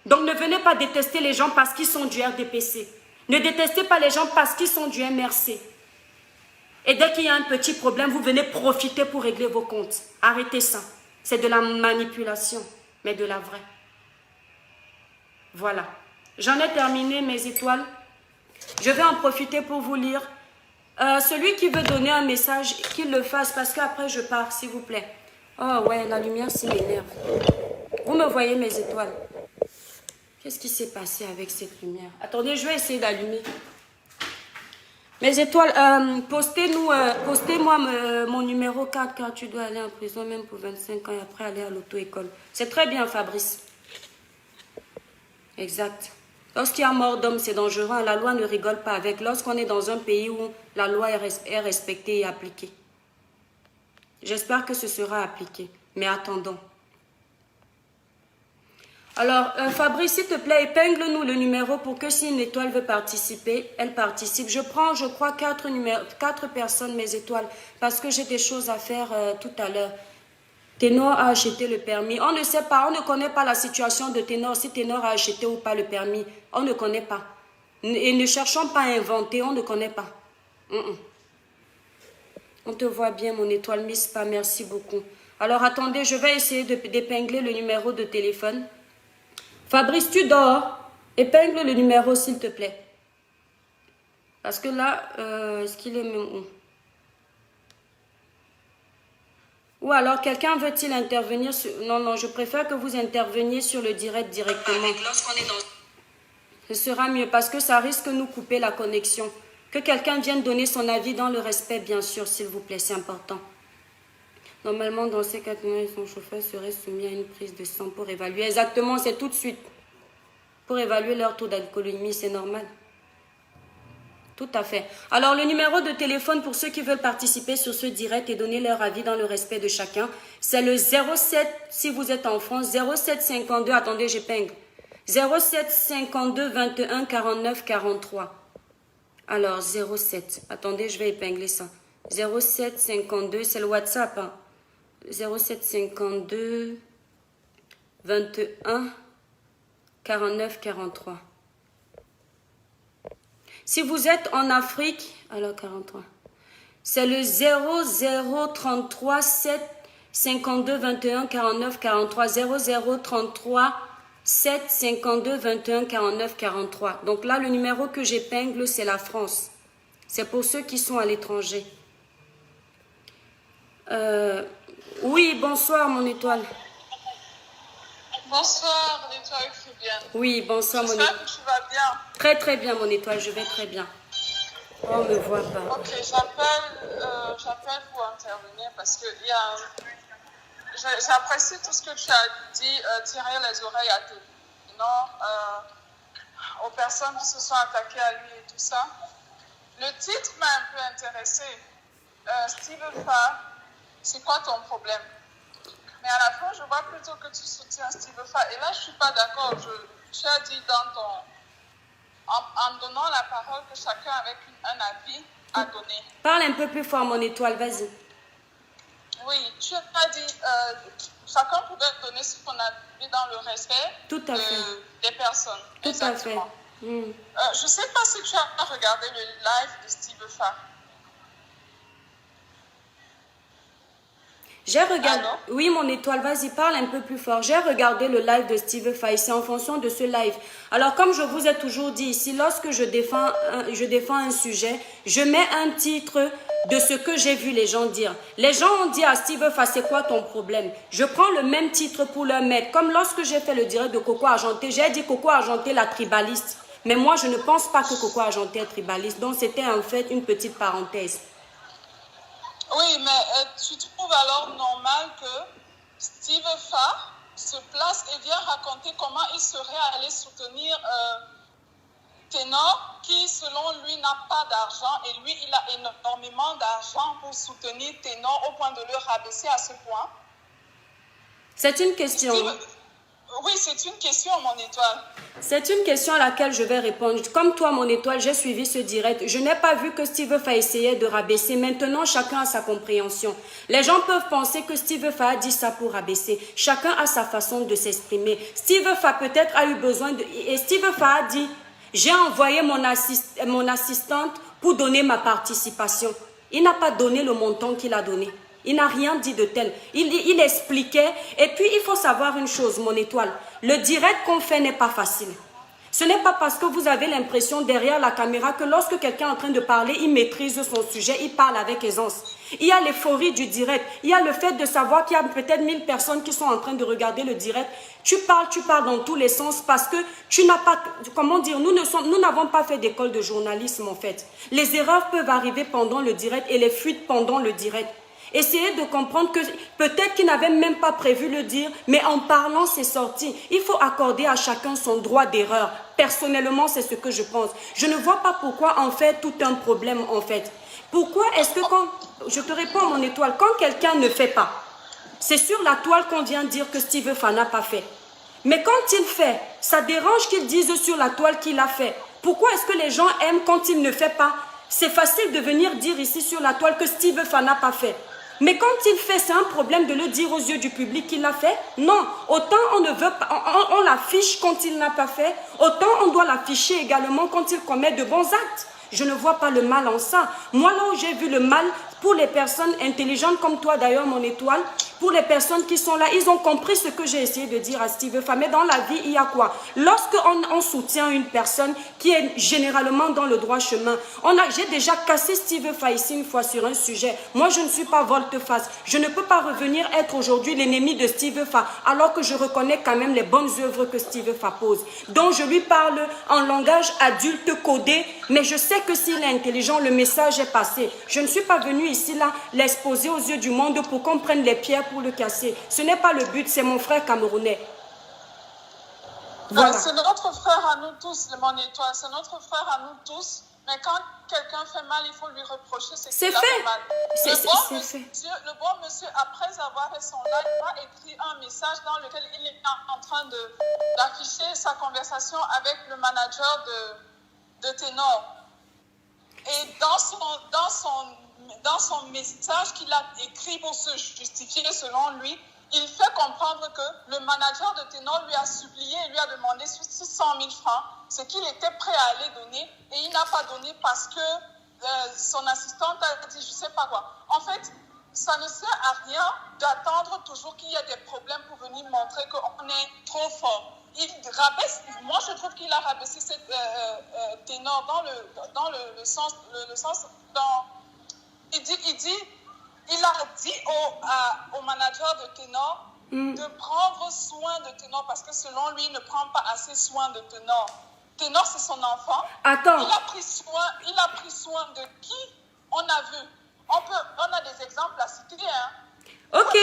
Donc ne venez pas détester les gens parce qu'ils sont du RDPC. Ne détestez pas les gens parce qu'ils sont du MRC. Et dès qu'il y a un petit problème, vous venez profiter pour régler vos comptes. Arrêtez ça. C'est de la manipulation, mais de la vraie. Voilà. J'en ai terminé mes étoiles. Je vais en profiter pour vous lire. Celui qui veut donner un message, qu'il le fasse parce qu'après je pars, s'il vous plaît. Oh ouais, la lumière s'y m'énerve. Vous me voyez mes étoiles. Qu'est-ce qui s'est passé avec cette lumière? Attendez, je vais essayer d'allumer. Mes étoiles, postez-moi mon numéro 4 car tu dois aller en prison même pour 25 ans et après aller à l'auto-école. C'est très bien, Fabrice. Exact. Lorsqu'il y a mort d'homme, c'est dangereux. La loi ne rigole pas avec. Lorsqu'on est dans un pays où la loi est respectée et appliquée. J'espère que ce sera appliqué. Mais attendons. Alors, Fabrice, s'il te plaît, épingle-nous le numéro pour que si une étoile veut participer, elle participe. Je prends, je crois, 4 personnes, mes étoiles, parce que j'ai des choses à faire tout à l'heure. Ténor a acheté le permis. On ne sait pas, on ne connaît pas la situation de Ténor, si Ténor a acheté ou pas le permis. On ne connaît pas. Et ne cherchons pas à inventer, on ne connaît pas. On te voit bien, mon étoile Miss Pa, merci beaucoup. Alors, attendez, je vais essayer d'épingler le numéro de téléphone. Fabrice, tu dors. Épingle le numéro, s'il te plaît. Parce que là, est-ce qu'il est même où? Ou alors, quelqu'un veut-il intervenir sur... Non, je préfère que vous interveniez sur le direct directement. Ce sera mieux parce que ça risque de nous couper la connexion. Que quelqu'un vienne donner son avis dans le respect, bien sûr, s'il vous plaît, c'est important. Normalement, dans ces 4 mois, son chauffeur serait soumis à une prise de sang pour évaluer. Exactement, c'est tout de suite. Pour évaluer leur taux d'alcoolémie, c'est normal. Tout à fait. Alors, le numéro de téléphone pour ceux qui veulent participer sur ce direct et donner leur avis dans le respect de chacun, c'est le 07, si vous êtes en France, 07 52, attendez, j'épingle. 07 52 21 49 43. Alors, 07, attendez, je vais épingler ça. 07 52, c'est le WhatsApp, hein. 07 52 21 49 43. Si vous êtes en Afrique, alors 43. C'est le 0033 7 52 21 49 43. 0033 7 52 21 49 43. Donc là, le numéro que j'épingle, c'est la France. C'est pour ceux qui sont à l'étranger. Oui, bonsoir mon étoile. Bonsoir l'étoile Fabienne. Oui, bonsoir mon étoile. J'espère que tu vas bien. Très très bien mon étoile, je vais très bien. On ne me voit pas. Ok, j'appelle pour intervenir parce que j'apprécie tout ce que tu as dit, tirer les oreilles à Ténor, aux personnes qui se sont attaquées à lui et tout ça. Le titre m'a un peu intéressé. Steve Fa, c'est quoi ton problème? Mais à la fin, je vois plutôt que tu soutiens Steve Fa. Et là, je ne suis pas d'accord. Tu as dit en donnant la parole que chacun avec un avis a donné. Parle un peu plus fort, mon étoile, vas-y. Oui, tu as dit chacun pouvait donner son avis dans le respect des personnes. Tout Exactement. à fait. Je ne sais pas si tu as regardé le live de Steve Fa. J'ai regardé. Oui, mon étoile, vas-y, parle un peu plus fort. J'ai regardé le live de Steve Fa. C'est en fonction de ce live. Alors, comme je vous ai toujours dit ici, lorsque je défends un sujet, je mets un titre de ce que j'ai vu les gens dire. Les gens ont dit à Steve Fa, c'est quoi ton problème? Je prends le même titre pour leur mettre. Comme lorsque j'ai fait le direct de Coco Argenté, j'ai dit Coco Argenté, la tribaliste. Mais moi, je ne pense pas que Coco Argenté est tribaliste. Donc, c'était en fait une petite parenthèse. Oui, mais tu trouves alors normal que Steve Fa se place et vient raconter comment il serait allé soutenir Ténor qui, selon lui, n'a pas d'argent et lui, il a énormément d'argent pour soutenir Ténor au point de le rabaisser à ce point? C'est une question. Oui, c'est une question, mon étoile. C'est une question à laquelle je vais répondre. Comme toi, mon étoile, j'ai suivi ce direct. Je n'ai pas vu que Steve Fa essayait de rabaisser. Maintenant, chacun a sa compréhension. Les gens peuvent penser que Steve Fa a dit ça pour rabaisser. Chacun a sa façon de s'exprimer. Steve Fa peut-être a eu besoin de... Et Steve Fa a dit, j'ai envoyé mon assistante pour donner ma participation. Il n'a pas donné le montant qu'il a donné. Il n'a rien dit de tel. Il expliquait. Et puis, il faut savoir une chose, mon étoile. Le direct qu'on fait n'est pas facile. Ce n'est pas parce que vous avez l'impression derrière la caméra que lorsque quelqu'un est en train de parler, il maîtrise son sujet, il parle avec aisance. Il y a l'euphorie du direct. Il y a le fait de savoir qu'il y a peut-être 1000 personnes qui sont en train de regarder le direct. Tu parles dans tous les sens parce que tu n'as pas, comment dire, nous n'avons pas fait d'école de journalisme en fait. Les erreurs peuvent arriver pendant le direct et les fuites pendant le direct. Essayez de comprendre que peut-être qu'il n'avait même pas prévu le dire, mais en parlant, c'est sorti. Il faut accorder à chacun son droit d'erreur. Personnellement, c'est ce que je pense. Je ne vois pas pourquoi en fait tout un problème en fait. Pourquoi est-ce que quand, je te réponds mon étoile, quand quelqu'un ne fait pas, c'est sur la toile qu'on vient dire que Steve Fa n'a pas fait. Mais quand il fait, ça dérange qu'il dise sur la toile qu'il a fait. Pourquoi est-ce que les gens aiment quand il ne fait pas? C'est facile de venir dire ici sur la toile que Steve Fa n'a pas fait. Mais quand il fait, c'est un problème de le dire aux yeux du public qu'il l'a fait? Non, autant on ne veut pas, on l'affiche quand il n'a pas fait, autant on doit l'afficher également quand il commet de bons actes. Je ne vois pas le mal en ça. Moi, là où j'ai vu le mal, pour les personnes intelligentes comme toi d'ailleurs, mon étoile, pour les personnes qui sont là, ils ont compris ce que j'ai essayé de dire à Steve Fa. Mais dans la vie, il y a quoi? Lorsqu'on soutient une personne qui est généralement dans le droit chemin, j'ai déjà cassé Steve Fa ici une fois sur un sujet. Moi, je ne suis pas volte-face. Je ne peux pas revenir être aujourd'hui l'ennemi de Steve Fa, alors que je reconnais quand même les bonnes œuvres que Steve Fa pose. Donc, je lui parle en langage adulte codé, mais je sais que s'il est intelligent, le message est passé. Je ne suis pas venue ici là l'exposer aux yeux du monde pour qu'on prenne les pierres pour le casser. Ce n'est pas le but, c'est mon frère camerounais. Voilà. C'est notre frère à nous tous, mon étoile, c'est notre frère à nous tous. Mais quand quelqu'un fait mal, il faut lui reprocher ce qu'il a fait mal. Le bon monsieur, après avoir fait son live, a écrit un message dans lequel il est en train d'afficher sa conversation avec le manager de Ténor. Et dans son message qu'il a écrit pour se justifier selon lui, il fait comprendre que le manager de Ténor lui a supplié et lui a demandé 600 000 francs, ce qu'il était prêt à aller donner, et il n'a pas donné parce que son assistante a dit je ne sais pas quoi. En fait, ça ne sert à rien d'attendre toujours qu'il y ait des problèmes pour venir montrer qu'on est trop fort. Il rabaisse, moi je trouve qu'il a rabaissé cette Ténor dans le sens il a dit au manager de Ténor de prendre soin de Ténor parce que selon lui, il ne prend pas assez soin de Ténor. Ténor, c'est son enfant. Attends. Il a pris soin de qui? On a vu. On a des exemples à citer, hein. Ok.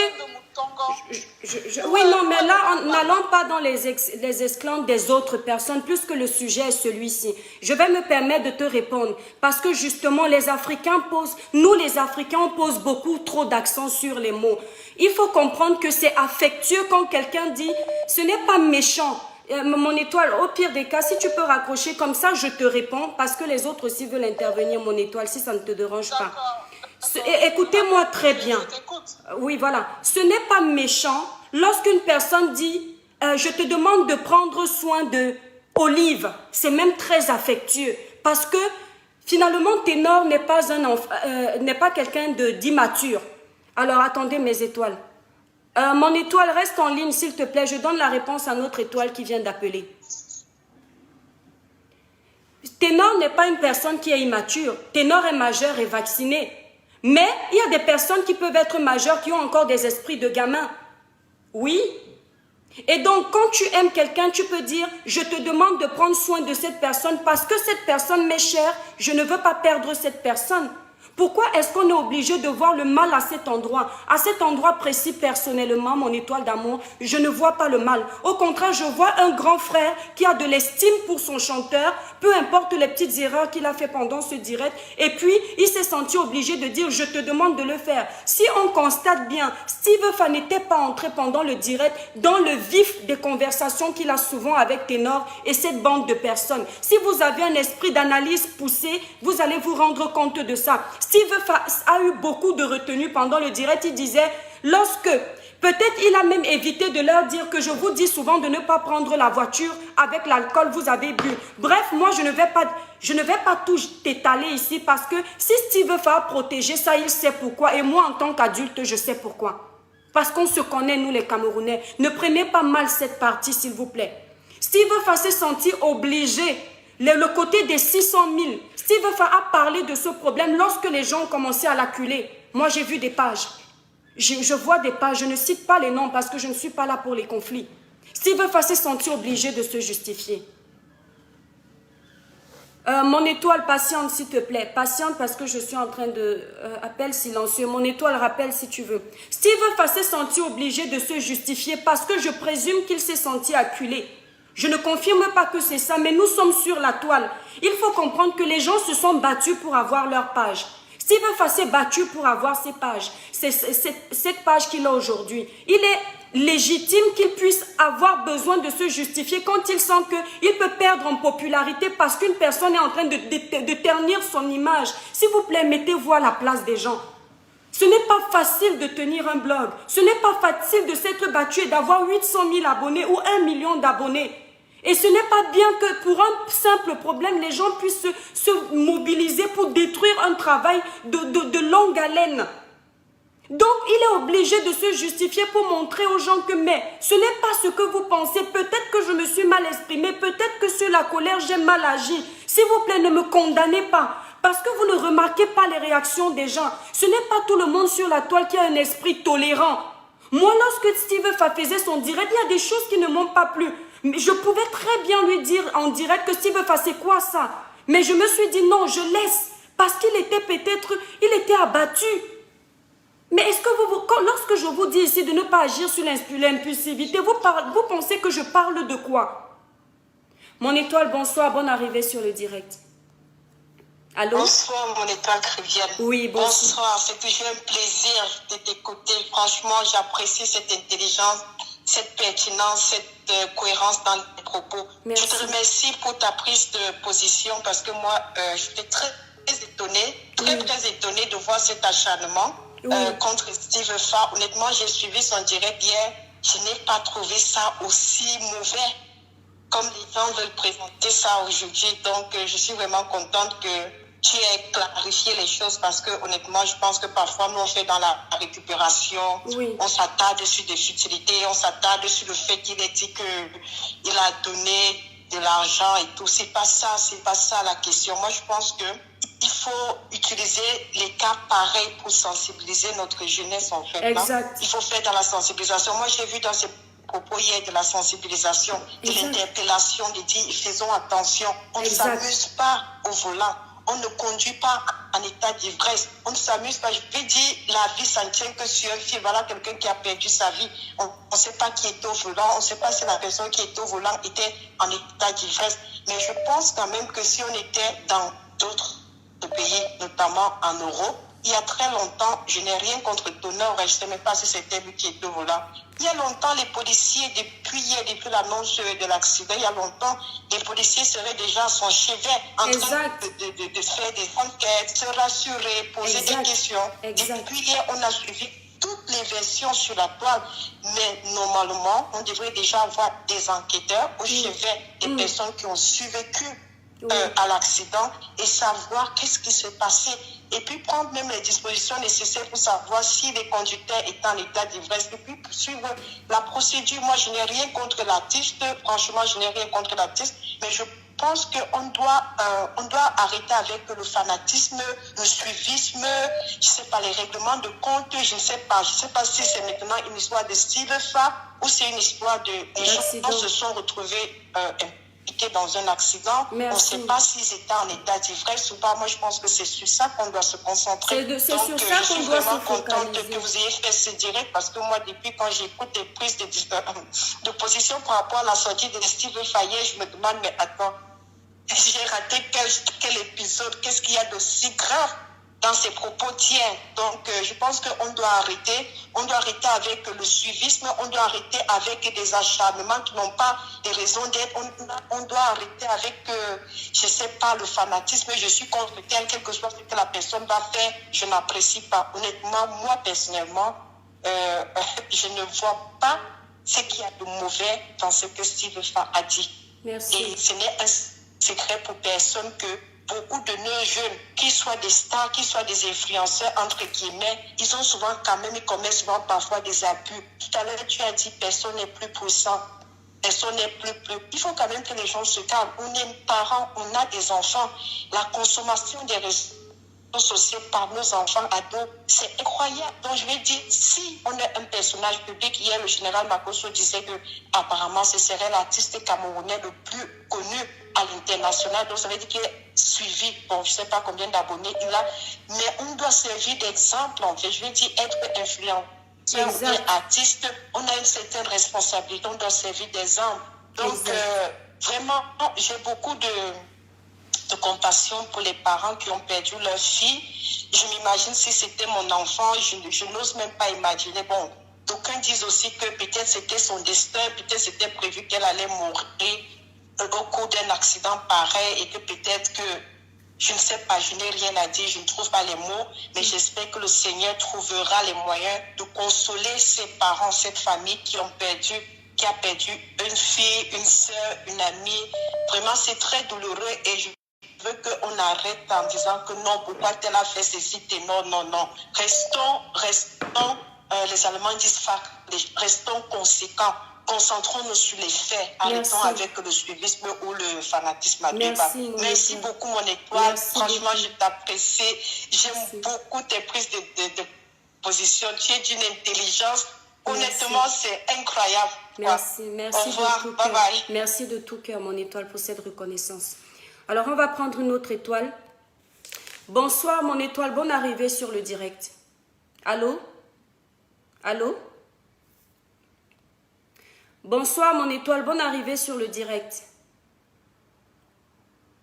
Oui, non, mais là, n'allons pas dans les esclandres des autres personnes, puisque le sujet est celui-ci. Je vais me permettre de te répondre, parce que justement, nous les Africains, on pose beaucoup trop d'accent sur les mots. Il faut comprendre que c'est affectueux quand quelqu'un dit, ce n'est pas méchant. Mon étoile, au pire des cas, si tu peux raccrocher comme ça, je te réponds, parce que les autres aussi veulent intervenir, mon étoile, si ça ne te dérange pas. Écoutez-moi très bien. Oui, voilà. Ce n'est pas méchant lorsqu'une personne dit je te demande de prendre soin de Olive. C'est même très affectueux parce que finalement Ténor n'est pas quelqu'un d'immature. Alors attendez mes étoiles. Mon étoile, reste en ligne s'il te plaît. Je donne la réponse à notre étoile qui vient d'appeler. Ténor n'est pas une personne qui est immature. Ténor est majeur et vacciné. Mais il y a des personnes qui peuvent être majeures, qui ont encore des esprits de gamin. Oui. Et donc, quand tu aimes quelqu'un, tu peux dire, je te demande de prendre soin de cette personne parce que cette personne m'est chère, je ne veux pas perdre cette personne. Pourquoi est-ce qu'on est obligé de voir le mal à cet endroit? À cet endroit précis, personnellement, mon étoile d'amour, je ne vois pas le mal. Au contraire, je vois un grand frère qui a de l'estime pour son chanteur, peu importe les petites erreurs qu'il a fait pendant ce direct. Et puis, il s'est senti obligé de dire, je te demande de le faire. Si on constate bien, Steve Fa n'était pas entré pendant le direct dans le vif des conversations qu'il a souvent avec Ténor et cette bande de personnes. Si vous avez un esprit d'analyse poussé, vous allez vous rendre compte de ça. Steve Fa a eu beaucoup de retenue pendant le direct. Il disait, peut-être il a même évité de leur dire que je vous dis souvent de ne pas prendre la voiture avec l'alcool, vous avez bu. Bref, moi je ne vais pas... Je ne vais pas tout t'étaler ici parce que si Steve va protéger ça, il sait pourquoi. Et moi, en tant qu'adulte, je sais pourquoi. Parce qu'on se connaît, nous les Camerounais. Ne prenez pas mal cette partie, s'il vous plaît. Steve s'est senti obligé. Le côté des 600 000. Steve a parlé de ce problème lorsque les gens ont commencé à l'acculer. Moi, j'ai vu des pages. Je vois des pages. Je ne cite pas les noms parce que je ne suis pas là pour les conflits. Steve s'est senti obligé de se justifier. Mon étoile, patiente s'il te plaît. Patiente parce que je suis en train de... appel silencieux. Mon étoile, rappelle si tu veux. Steve s'est senti obligé de se justifier parce que je présume qu'il s'est senti acculé. Je ne confirme pas que c'est ça, mais nous sommes sur la toile. Il faut comprendre que les gens se sont battus pour avoir leur page. Steve s'est battu pour avoir ses pages. C'est cette page qu'il a aujourd'hui. Il est légitime qu'il puisse avoir besoin de se justifier quand il sent qu'il peut perdre en popularité parce qu'une personne est en train de ternir son image. S'il vous plaît, mettez-vous à la place des gens. Ce n'est pas facile de tenir un blog. Ce n'est pas facile de s'être battu et d'avoir 800 000 abonnés ou 1 million d'abonnés. Et ce n'est pas bien que pour un simple problème, les gens puissent se mobiliser pour détruire un travail de longue haleine. Donc, il est obligé de se justifier pour montrer aux gens que, mais ce n'est pas ce que vous pensez. Peut-être que je me suis mal exprimé. Peut-être que sur la colère, j'ai mal agi. S'il vous plaît, ne me condamnez pas. Parce que vous ne remarquez pas les réactions des gens. Ce n'est pas tout le monde sur la toile qui a un esprit tolérant. Moi, lorsque Steve faisait son direct, il y a des choses qui ne m'ont pas plu. Mais je pouvais très bien lui dire en direct que Steve c'est quoi ça? Mais je me suis dit non, je laisse. Parce qu'il était peut-être, il était abattu. Mais est-ce que lorsque je vous dis ici de ne pas agir sur l'impulsivité, vous pensez que je parle de quoi? Mon étoile, bonsoir, bonne arrivée sur le direct. Allô? Bonsoir, mon étoile Crévienne. Oui, bonsoir. Bonsoir, c'est toujours un plaisir de t'écouter. Franchement, j'apprécie cette intelligence, cette pertinence, cette cohérence dans les propos. Merci. Je te remercie pour ta prise de position parce que moi, j'étais très étonnée, très étonnée de voir cet acharnement contre Steve Fa. Honnêtement, j'ai suivi son direct hier. Je n'ai pas trouvé ça aussi mauvais comme les gens veulent présenter ça aujourd'hui. Donc, je suis vraiment contente que tu aies clarifié les choses parce que, honnêtement, je pense que parfois, nous, on fait dans la récupération, on s'attarde sur des futilités, on s'attarde sur le fait qu'il ait dit qu'il a donné de l'argent et tout. C'est pas ça la question. Moi, je pense que il faut utiliser les cas pareils pour sensibiliser notre jeunesse, en fait. Exact. Il faut faire dans la sensibilisation. Moi, j'ai vu dans ces propos hier de la sensibilisation, de l'interpellation, de dire faisons attention. On ne s'amuse pas au volant. On ne conduit pas en état d'ivresse. On ne s'amuse pas. Je vais dire, la vie, ça ne tient que sur un fil. Voilà quelqu'un qui a perdu sa vie. On ne sait pas qui était au volant. On ne sait pas si la personne qui était au volant était en état d'ivresse. Mais je pense quand même que si on était dans d'autres pays, notamment en Europe, il y a très longtemps, je n'ai rien contre Tonnerre, je ne sais même pas si c'était lui qui était au volant. Il y a longtemps, les policiers, depuis l'annonce de l'accident, il y a longtemps, les policiers seraient déjà à son chevet en train de faire des enquêtes, se rassurer, poser des questions. Depuis hier, on a suivi toutes les versions sur la toile, mais normalement, on devrait déjà avoir des enquêteurs au chevet des personnes qui ont survécu à l'accident et savoir qu'est-ce qui s'est passé et puis prendre même les dispositions nécessaires pour savoir si les conducteurs étaient en état d'ivresse et puis suivre la procédure. Moi, je n'ai rien contre l'artiste, franchement, je n'ai rien contre l'artiste, mais je pense qu'on doit arrêter avec le fanatisme, le suivisme, je ne sais pas, les règlements de compte, je ne sais pas si c'est maintenant une histoire de Steve Fa ou c'est une histoire de des gens qui se sont retrouvés dans un accident. On ne sait pas s'ils étaient en état d'ivresse ou pas. Moi, je pense que c'est sur ça qu'on doit se concentrer. C'est sur ça qu'on doit se focaliser. Je suis vraiment contente que vous ayez fait ce direct parce que moi, depuis quand j'écoute les prises de position par rapport à la sortie de Steve Fayet, je me demande, mais attends, j'ai raté quel épisode? Qu'est-ce qu'il y a de si grave dans ses propos tiens? Donc, je pense qu'on doit arrêter. On doit arrêter avec le suivisme. On doit arrêter avec des acharnements qui n'ont pas de raison d'être. On doit arrêter avec, je ne sais pas, le fanatisme. Je suis contre tel, quel que soit ce que la personne va faire. Je n'apprécie pas. Honnêtement, moi, personnellement, je ne vois pas ce qu'il y a de mauvais dans ce que Steve Fa a dit. Merci. Et ce n'est un secret pour personne que beaucoup de nos jeunes, qu'ils soient des stars, qu'ils soient des influenceurs, entre guillemets, ils ont souvent quand même, ils commettent souvent parfois des abus. Tout à l'heure, tu as dit, personne n'est plus puissant. Personne n'est plus. Il faut quand même que les gens se calment. On est parents, on a des enfants. La consommation des réseaux sociaux par nos enfants ados, c'est incroyable. Donc je vais dire, si on est un personnage public, hier le général Makosso disait que apparemment ce serait l'artiste camerounais le plus connu à l'international. Donc ça veut dire qu'il est suivi. Bon, je ne sais pas combien d'abonnés il a, mais on doit servir d'exemple en fait. Je vais dire être influent. Artiste, on a une certaine responsabilité, on doit servir d'exemple. Donc, vraiment, j'ai beaucoup de compassion pour les parents qui ont perdu leur fille. Je m'imagine si c'était mon enfant, je n'ose même pas imaginer. Bon, d'aucuns disent aussi que peut-être c'était son destin, peut-être c'était prévu qu'elle allait mourir au cours d'un accident pareil et que peut-être que je ne sais pas, je n'ai rien à dire, je ne trouve pas les mots, mais j'espère que le Seigneur trouvera les moyens de consoler ses parents, cette famille qui a perdu une fille, une soeur, une amie. Vraiment, c'est très douloureux et je veux qu'on arrête en disant que non, pourquoi elle a fait ceci, non. Restons, les Allemands disent restons conséquents. Concentrons-nous sur les faits. Arrêtons avec le suivisme ou le fanatisme. Merci beaucoup, mon étoile. Merci franchement, beaucoup. Je t'apprécie. J'aime beaucoup tes prises de position. Tu es d'une intelligence. Honnêtement, c'est incroyable. Merci Au revoir. Bye bye. Merci de tout cœur, mon étoile, pour cette reconnaissance. Alors, on va prendre une autre étoile. Bonsoir, mon étoile. Bonne arrivée sur le direct. Allô? Allô? Bonsoir, mon étoile. Bonne arrivée sur le direct.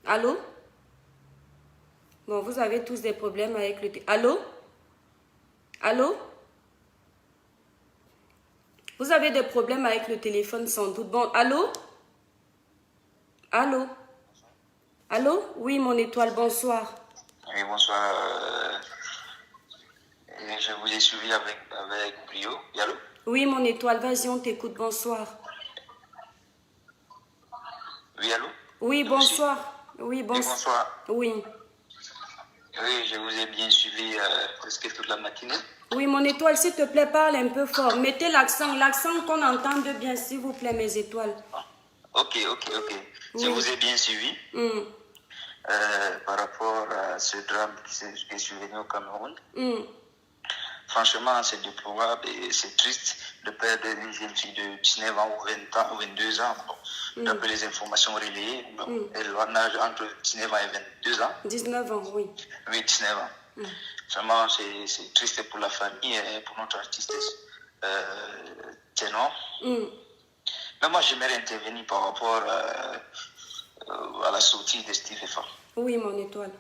Allô? Bon, vous avez tous des problèmes avec le... Allô? Allô? Vous avez des problèmes avec le téléphone sans doute. Bon, allô? Allô? Allô? Oui, mon étoile, bonsoir. Oui, bonsoir. Je vous ai suivi avec brio. Et allô? Oui, mon étoile, vas-y, on t'écoute. Bonsoir. Oui, allô? Oui, bonsoir. Oui, bonsoir. Oui. Oui, je vous ai bien suivi presque toute la matinée. Oui, mon étoile, s'il te plaît, parle un peu fort. Mettez l'accent qu'on entende bien, s'il vous plaît, mes étoiles. Ok. Oui. Je vous ai bien suivi. Par rapport à ce drame qui est survenu au Cameroun. Franchement, c'est déplorable et c'est triste de perdre une jeune fille de 19 ans ou 20 ans ou 22 ans. D'après les informations relayées, elle a un âge entre 19 ans et 22 ans. 19 ans, oui. Oui, 19 ans. Vraiment, c'est triste pour la famille et pour notre artiste Ténor. Mais moi, j'aimerais intervenir par rapport à la sortie de Steve Effa. Oui, mon étoile.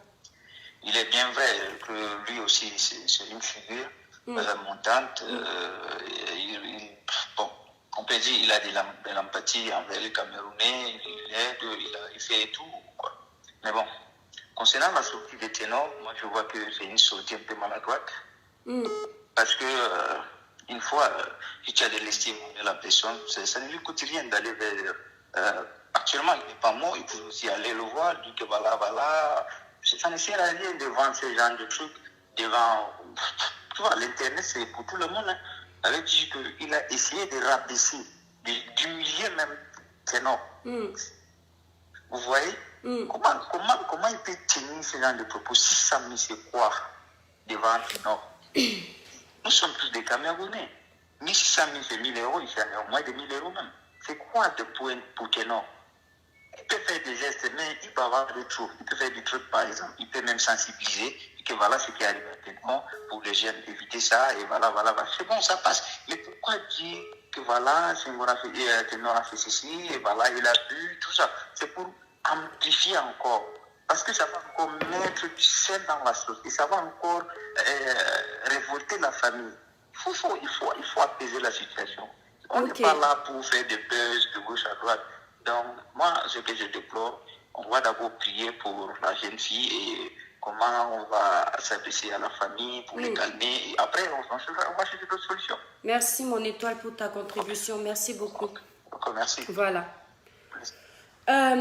Il est bien vrai que lui aussi, c'est une figure montante. Bon, on peut dire qu'il a de l'empathie envers les Camerounais, il aide, il fait tout, quoi. Mais bon, concernant la sortie des ténors, moi je vois que c'est une sortie un peu maladroite. Parce que une fois que tu as de l'estime de la personne, ça ne lui coûte rien d'aller vers... actuellement, il n'est pas mort, il peut aussi aller le voir, dire que voilà. Ça ne sert à rien de vendre ce genre de trucs devant... Tu vois, l'Internet, c'est pour tout le monde. Hein. Ça veut dire qu'il a essayé de rabaisser, d'humilier même Ténor. Vous voyez comment il peut tenir ce genre de propos si ça me se croire devant Ténor? Nous sommes tous des Camerounais. 1600 000, c'est 1000 euros, il y a moins de 1000 euros même. C'est quoi de point pour Ténor? Il peut faire des gestes, mais il peut avoir des trucs. Il peut faire des trucs, par exemple. Il peut même sensibiliser que voilà ce qui arrive maintenant pour les jeunes, éviter ça, et voilà. C'est bon, ça passe. Mais pourquoi dire que voilà, Ténor a fait ceci, et voilà, il a bu, tout ça? C'est pour amplifier encore. Parce que ça va encore mettre du sel dans la sauce. Et ça va encore révolter la famille. Il faut apaiser la situation. On n'est pas là pour faire des buzz de gauche à droite. Donc, moi, ce que je déplore, on va d'abord prier pour la jeune fille et comment on va s'adresser à la famille pour les calmer. Et après, on va chercher d'autres solutions. Merci, mon étoile, pour ta contribution. Merci beaucoup. Merci. Voilà.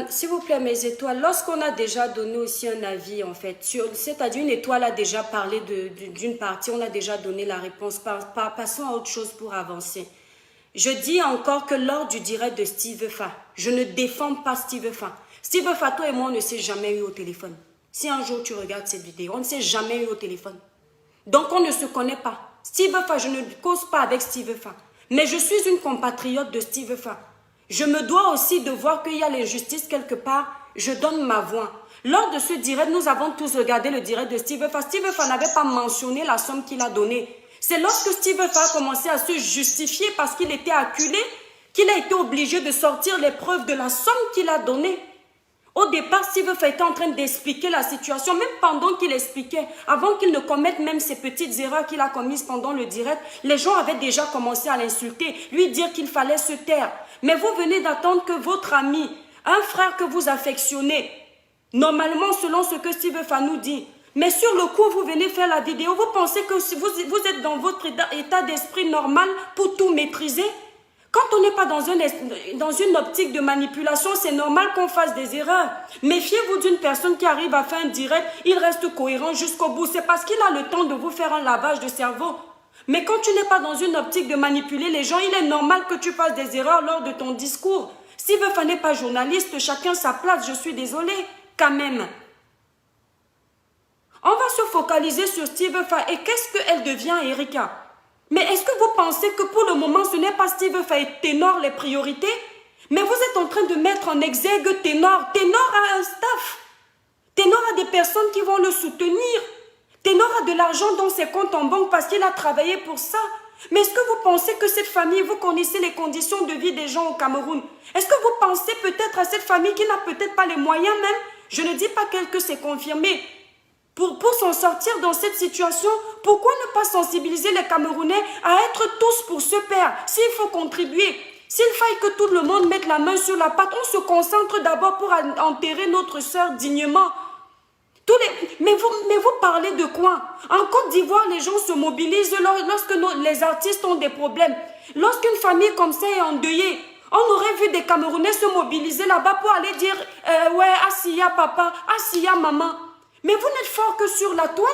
S'il vous plaît, mes étoiles, lorsqu'on a déjà donné aussi un avis, en fait, c'est-à-dire une étoile a déjà parlé d'une partie, on a déjà donné la réponse, passons à autre chose pour avancer. Je dis encore que lors du direct de Steve Fa, je ne défends pas Steve Fa. Steve Fa, toi et moi, on ne s'est jamais eu au téléphone. Si un jour tu regardes cette vidéo, on ne s'est jamais eu au téléphone. Donc on ne se connaît pas. Steve Fa, je ne cause pas avec Steve Fa. Mais je suis une compatriote de Steve Fa. Je me dois aussi de voir qu'il y a l'injustice quelque part. Je donne ma voix. Lors de ce direct, nous avons tous regardé le direct de Steve Fa. Steve Fa n'avait pas mentionné la somme qu'il a donnée. C'est lorsque Steve Fa a commencé à se justifier parce qu'il était acculé qu'il a été obligé de sortir les preuves de la somme qu'il a donnée. Au départ, Steve Fa était en train d'expliquer la situation, même pendant qu'il expliquait, avant qu'il ne commette même ces petites erreurs qu'il a commises pendant le direct, les gens avaient déjà commencé à l'insulter, lui dire qu'il fallait se taire. Mais vous venez d'attendre que votre ami, un frère que vous affectionnez, normalement selon ce que Steve Fa nous dit, mais sur le coup, vous venez faire la vidéo, vous pensez que vous êtes dans votre état d'esprit normal pour tout maîtriser? Quand on n'est pas dans une optique de manipulation, c'est normal qu'on fasse des erreurs. Méfiez-vous d'une personne qui arrive à faire un direct, il reste cohérent jusqu'au bout. C'est parce qu'il a le temps de vous faire un lavage de cerveau. Mais quand tu n'es pas dans une optique de manipuler les gens, il est normal que tu fasses des erreurs lors de ton discours. Steve Fa n'est pas journaliste, chacun sa place, je suis désolée, quand même. On va se focaliser sur Steve Fa. Et qu'est-ce qu'elle devient, Erika? Mais est-ce que vous pensez que pour le moment, ce n'est pas Steve Fa et Ténor les priorités? Mais vous êtes en train de mettre en exergue Ténor. Ténor a un staff. Ténor a des personnes qui vont le soutenir. Ténor a de l'argent dans ses comptes en banque parce qu'il a travaillé pour ça. Mais est-ce que vous pensez que cette famille, vous connaissez les conditions de vie des gens au Cameroun? Est-ce que vous pensez peut-être à cette famille qui n'a peut-être pas les moyens même? Je ne dis pas que c'est confirmé. Pour s'en sortir dans cette situation, pourquoi ne pas sensibiliser les Camerounais à être tous pour ce père? S'il faut contribuer, s'il faille que tout le monde mette la main sur la pâte, on se concentre d'abord pour enterrer notre sœur dignement. Mais vous parlez de quoi? En Côte d'Ivoire, les gens se mobilisent lorsque les artistes ont des problèmes. Lorsqu'une famille comme ça est endeuillée, on aurait vu des Camerounais se mobiliser là-bas pour aller dire ouais, Assia papa, Assia maman. Mais vous n'êtes fort que sur la toile.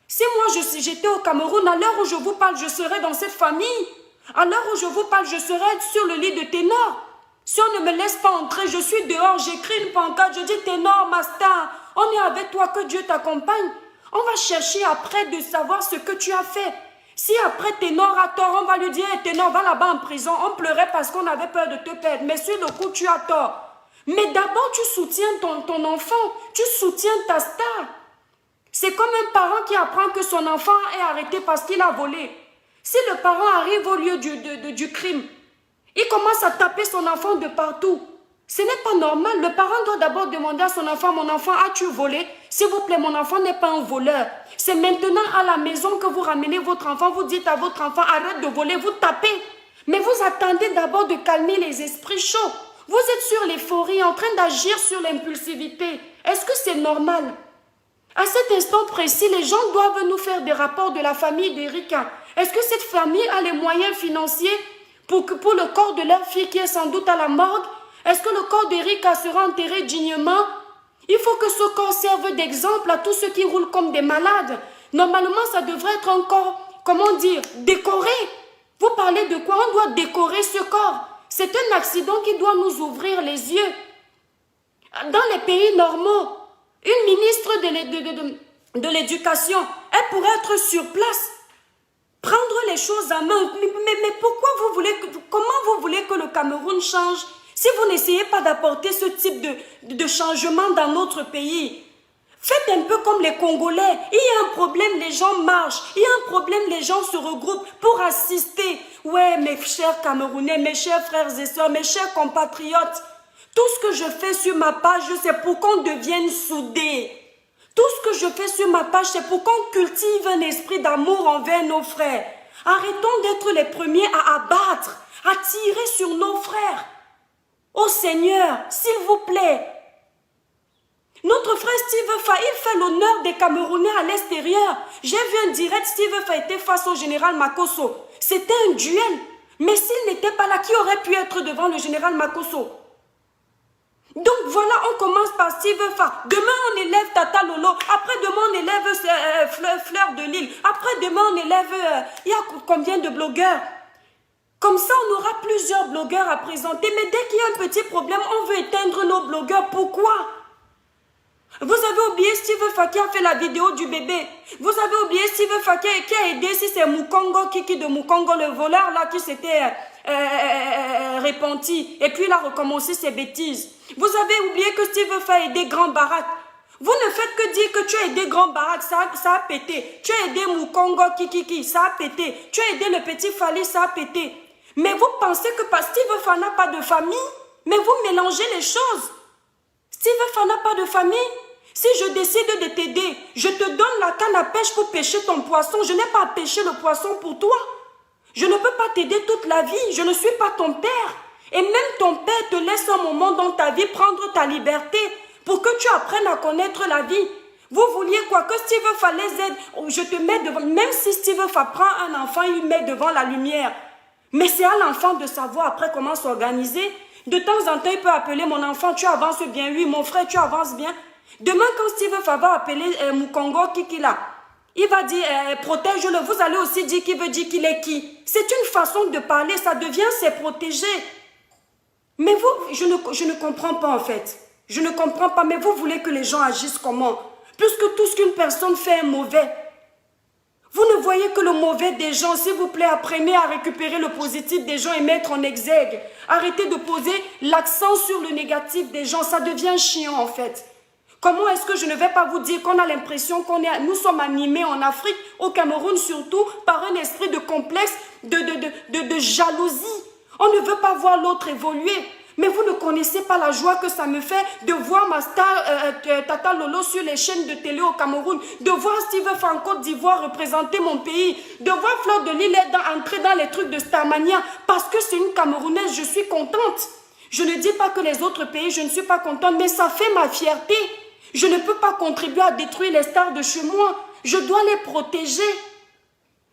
Si moi j'étais au Cameroun, à l'heure où je vous parle, je serais dans cette famille. À l'heure où je vous parle, je serais sur le lit de Ténor. Si on ne me laisse pas entrer, je suis dehors, j'écris une pancarte, je dis Ténor, ma star, on est avec toi, que Dieu t'accompagne. On va chercher après de savoir ce que tu as fait. Si après Ténor a tort, on va lui dire hey, Ténor, va là-bas en prison. On pleurait parce qu'on avait peur de te perdre. Mais sur le coup, tu as tort. Mais d'abord, tu soutiens ton enfant, tu soutiens ta star. C'est comme un parent qui apprend que son enfant est arrêté parce qu'il a volé. Si le parent arrive au lieu du crime, il commence à taper son enfant de partout. Ce n'est pas normal. Le parent doit d'abord demander à son enfant, mon enfant, as-tu volé? S'il vous plaît, mon enfant n'est pas un voleur. C'est maintenant à la maison que vous ramenez votre enfant, vous dites à votre enfant, arrête de voler, vous tapez. Mais vous attendez d'abord de calmer les esprits chauds. Vous êtes sur l'euphorie, en train d'agir sur l'impulsivité. Est-ce que c'est normal? À cet instant précis, les gens doivent nous faire des rapports de la famille d'Erika. Est-ce que cette famille a les moyens financiers pour le corps de leur fille qui est sans doute à la morgue? Est-ce que le corps d'Erika sera enterré dignement? Il faut que ce corps serve d'exemple à tous ceux qui roulent comme des malades. Normalement, ça devrait être encore, comment dire, décoré. Vous parlez de quoi? On doit décorer ce corps. C'est un accident qui doit nous ouvrir les yeux. Dans les pays normaux, une ministre de l'éducation, elle pourrait être sur place, prendre les choses en main. Mais pourquoi comment vous voulez que le Cameroun change si vous n'essayez pas d'apporter ce type de changement dans notre pays? Faites un peu comme les Congolais. Il y a un problème, les gens marchent. Il y a un problème, les gens se regroupent pour assister. Ouais, mes chers Camerounais, mes chers frères et sœurs, mes chers compatriotes, tout ce que je fais sur ma page, c'est pour qu'on devienne soudés. Tout ce que je fais sur ma page, c'est pour qu'on cultive un esprit d'amour envers nos frères. Arrêtons d'être les premiers à abattre, à tirer sur nos frères. Ô Seigneur, s'il vous plaît, notre frère Steve Fa, il fait l'honneur des Camerounais à l'extérieur. J'ai vu un direct, Steve Fa était face au général Makosso. C'était un duel. Mais s'il n'était pas là, qui aurait pu être devant le général Makosso? Donc voilà, on commence par Steve Fa. Demain, on élève Tata Lolo. Après, demain, on élève Fleur de Lille. Après, demain, on élève... il y a combien de blogueurs? Comme ça, on aura plusieurs blogueurs à présenter. Mais dès qu'il y a un petit problème, on veut éteindre nos blogueurs. Pourquoi? Vous avez oublié Steve Fa qui a fait la vidéo du bébé. Vous avez oublié Steve Fa qui a aidé, si c'est Mukongo, Kiki de Mukongo, le voleur là qui s'était repenti. Et puis il a recommencé ses bêtises. Vous avez oublié que Steve Fa a aidé Grand Barak. Vous ne faites que dire que tu as aidé Grand Barak, ça a pété. Tu as aidé Mukongo, Kiki, ça a pété. Tu as aidé le petit Fali, ça a pété. Mais vous pensez que Steve Fa n'a pas de famille? Mais vous mélangez les choses. Steve Fa n'a pas de famille. Si je décide de t'aider, je te donne la canne à pêche pour pêcher ton poisson. Je n'ai pas à pêcher le poisson pour toi. Je ne peux pas t'aider toute la vie. Je ne suis pas ton père. Et même ton père te laisse un moment dans ta vie prendre ta liberté pour que tu apprennes à connaître la vie. Vous vouliez quoi? Que Steve Fa les aide? Je te mets devant. Même si Steve Fa prend un enfant, il met devant la lumière. Mais c'est à l'enfant de savoir après comment s'organiser. De temps en temps, il peut appeler mon enfant, tu avances bien. Oui, mon frère, tu avances bien. Demain, quand Steve Fa va appeler Mukongo Kiki là, il va dire protège-le. Vous allez aussi dire qu'il veut dire qu'il est qui. C'est une façon de parler, ça devient c'est protéger. Mais vous, je ne comprends pas en fait. Je ne comprends pas, mais vous voulez que les gens agissent comment? Puisque tout ce qu'une personne fait est mauvais. Vous ne voyez que le mauvais des gens. S'il vous plaît, apprenez à récupérer le positif des gens et mettre en exergue. Arrêtez de poser l'accent sur le négatif des gens. Ça devient chiant en fait. Comment est-ce que je ne vais pas vous dire qu'on a l'impression nous sommes animés en Afrique, au Cameroun surtout, par un esprit de complexe, de jalousie. On ne veut pas voir l'autre évoluer. Mais vous ne connaissez pas la joie que ça me fait de voir ma star Tata Lolo sur les chaînes de télé au Cameroun, de voir Steve Fa en Côte d'Ivoire représenter mon pays, de voir Fleur de Lille entrer dans les trucs de Starmania. Parce que c'est une Camerounaise, je suis contente. Je ne dis pas que les autres pays, je ne suis pas contente, mais ça fait ma fierté. Je ne peux pas contribuer à détruire les stars de chez moi. Je dois les protéger.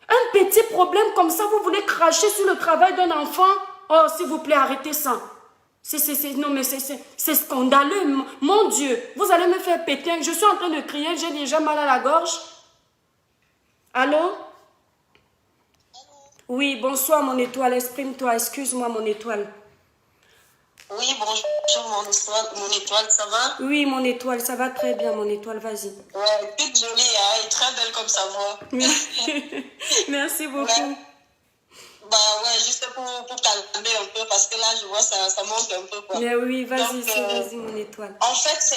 Un petit problème comme ça, vous voulez cracher sur le travail d'un enfant? Oh, s'il vous plaît, arrêtez ça. Non, mais c'est scandaleux. Mon Dieu, vous allez me faire péter. Je suis en train de crier, j'ai déjà mal à la gorge. Allô? Oui, bonsoir, mon étoile. Exprime-toi, excuse-moi, mon étoile. Oui, bonjour mon étoile, ça va? Oui, mon étoile, ça va très bien, mon étoile, vas-y. Ouais, toute jolie, hein, et très belle comme sa voix. Merci beaucoup. Ouais. Bah ouais, juste pour calmer un peu, parce que là, je vois, ça monte un peu, quoi. Mais oui, vas-y, vas-y, mon étoile. En fait,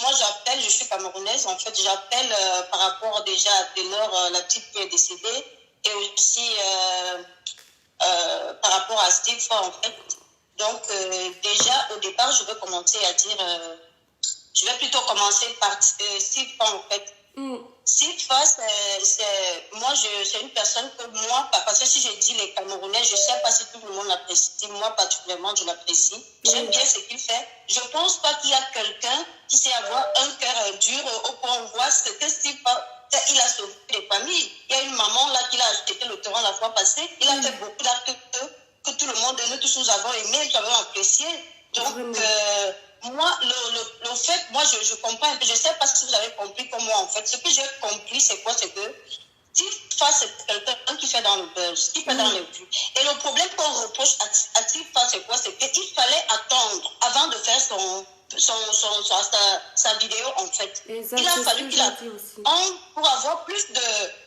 moi, j'appelle, je suis camerounaise, en fait, j'appelle par rapport déjà à Ténor, la petite qui est décédée, et aussi par rapport à Steve Fa, en fait. Donc, déjà, au départ, je vais commencer à dire... je vais plutôt commencer par Steve Fa, en fait. Steve Fa, c'est une personne que moi... Parce que si je dis les Camerounais, je ne sais pas si tout le monde l'apprécie. Moi, particulièrement, je l'apprécie. J'aime bien ce qu'il fait. Je ne pense pas qu'il y a quelqu'un qui sait avoir un cœur dur au point où on voit ce que Steve Fa... Il a sauvé des familles. Il y a une maman là qui l'a acheté le terrain la fois passée. Il a fait beaucoup d'actes que tout le monde, nous tous nous avons aimé, nous avons apprécié. Donc, moi, le fait, moi, je comprends un peu, je ne sais pas si vous avez compris comme moi, en fait. Ce que j'ai compris, c'est quoi? C'est que Steve Fa, c'est quelqu'un qui fait dans le buzz, qui fait dans les vues. Et le problème qu'on reproche à Steve Fa, c'est quoi? C'est qu'il fallait attendre avant de faire sa vidéo, en fait. Exact, il a fallu qu'il attende pour avoir plus de...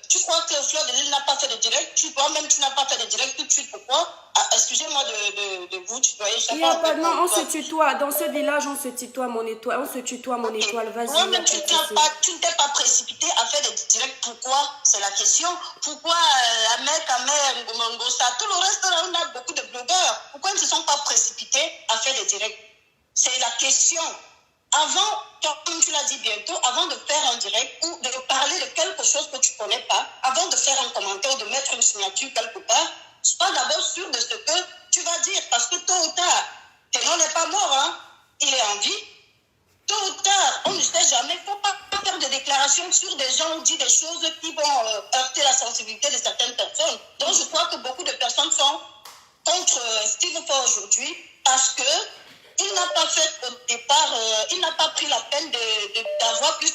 Tu crois que Fleur de Lille n'a pas fait de direct? Tu crois même que tu n'as pas fait de direct tout de suite? Pourquoi? Excusez-moi de vous tutoyer. Non, on se tutoie. Dans ce village, on se tutoie, mon étoile. On se tutoie, mon étoile. Vas-y. Non, mais tu ne t'es pas précipité à faire des directs. Pourquoi? C'est la question. Pourquoi Amé, Ngosa, tout le reste, là, on a beaucoup de blogueurs. Pourquoi ils ne se sont pas précipités à faire des directs? C'est la question. Avant, comme tu l'as dit bientôt, avant de faire un direct ou de parler de quelque chose que tu ne connais pas, avant de faire un commentaire ou de mettre une signature quelque part, sois d'abord sûr de ce que tu vas dire. Parce que tôt ou tard, Ténor n'est pas mort, hein? Il est en vie. Tôt ou tard, on ne sait jamais. Il ne faut pas faire des déclarations sur des gens ou dire des choses qui vont heurter la sensibilité de certaines personnes. Donc je crois que beaucoup de personnes sont contre Steve Fa aujourd'hui parce que il n'a pas fait au départ, il n'a pas pris la peine d'avoir plus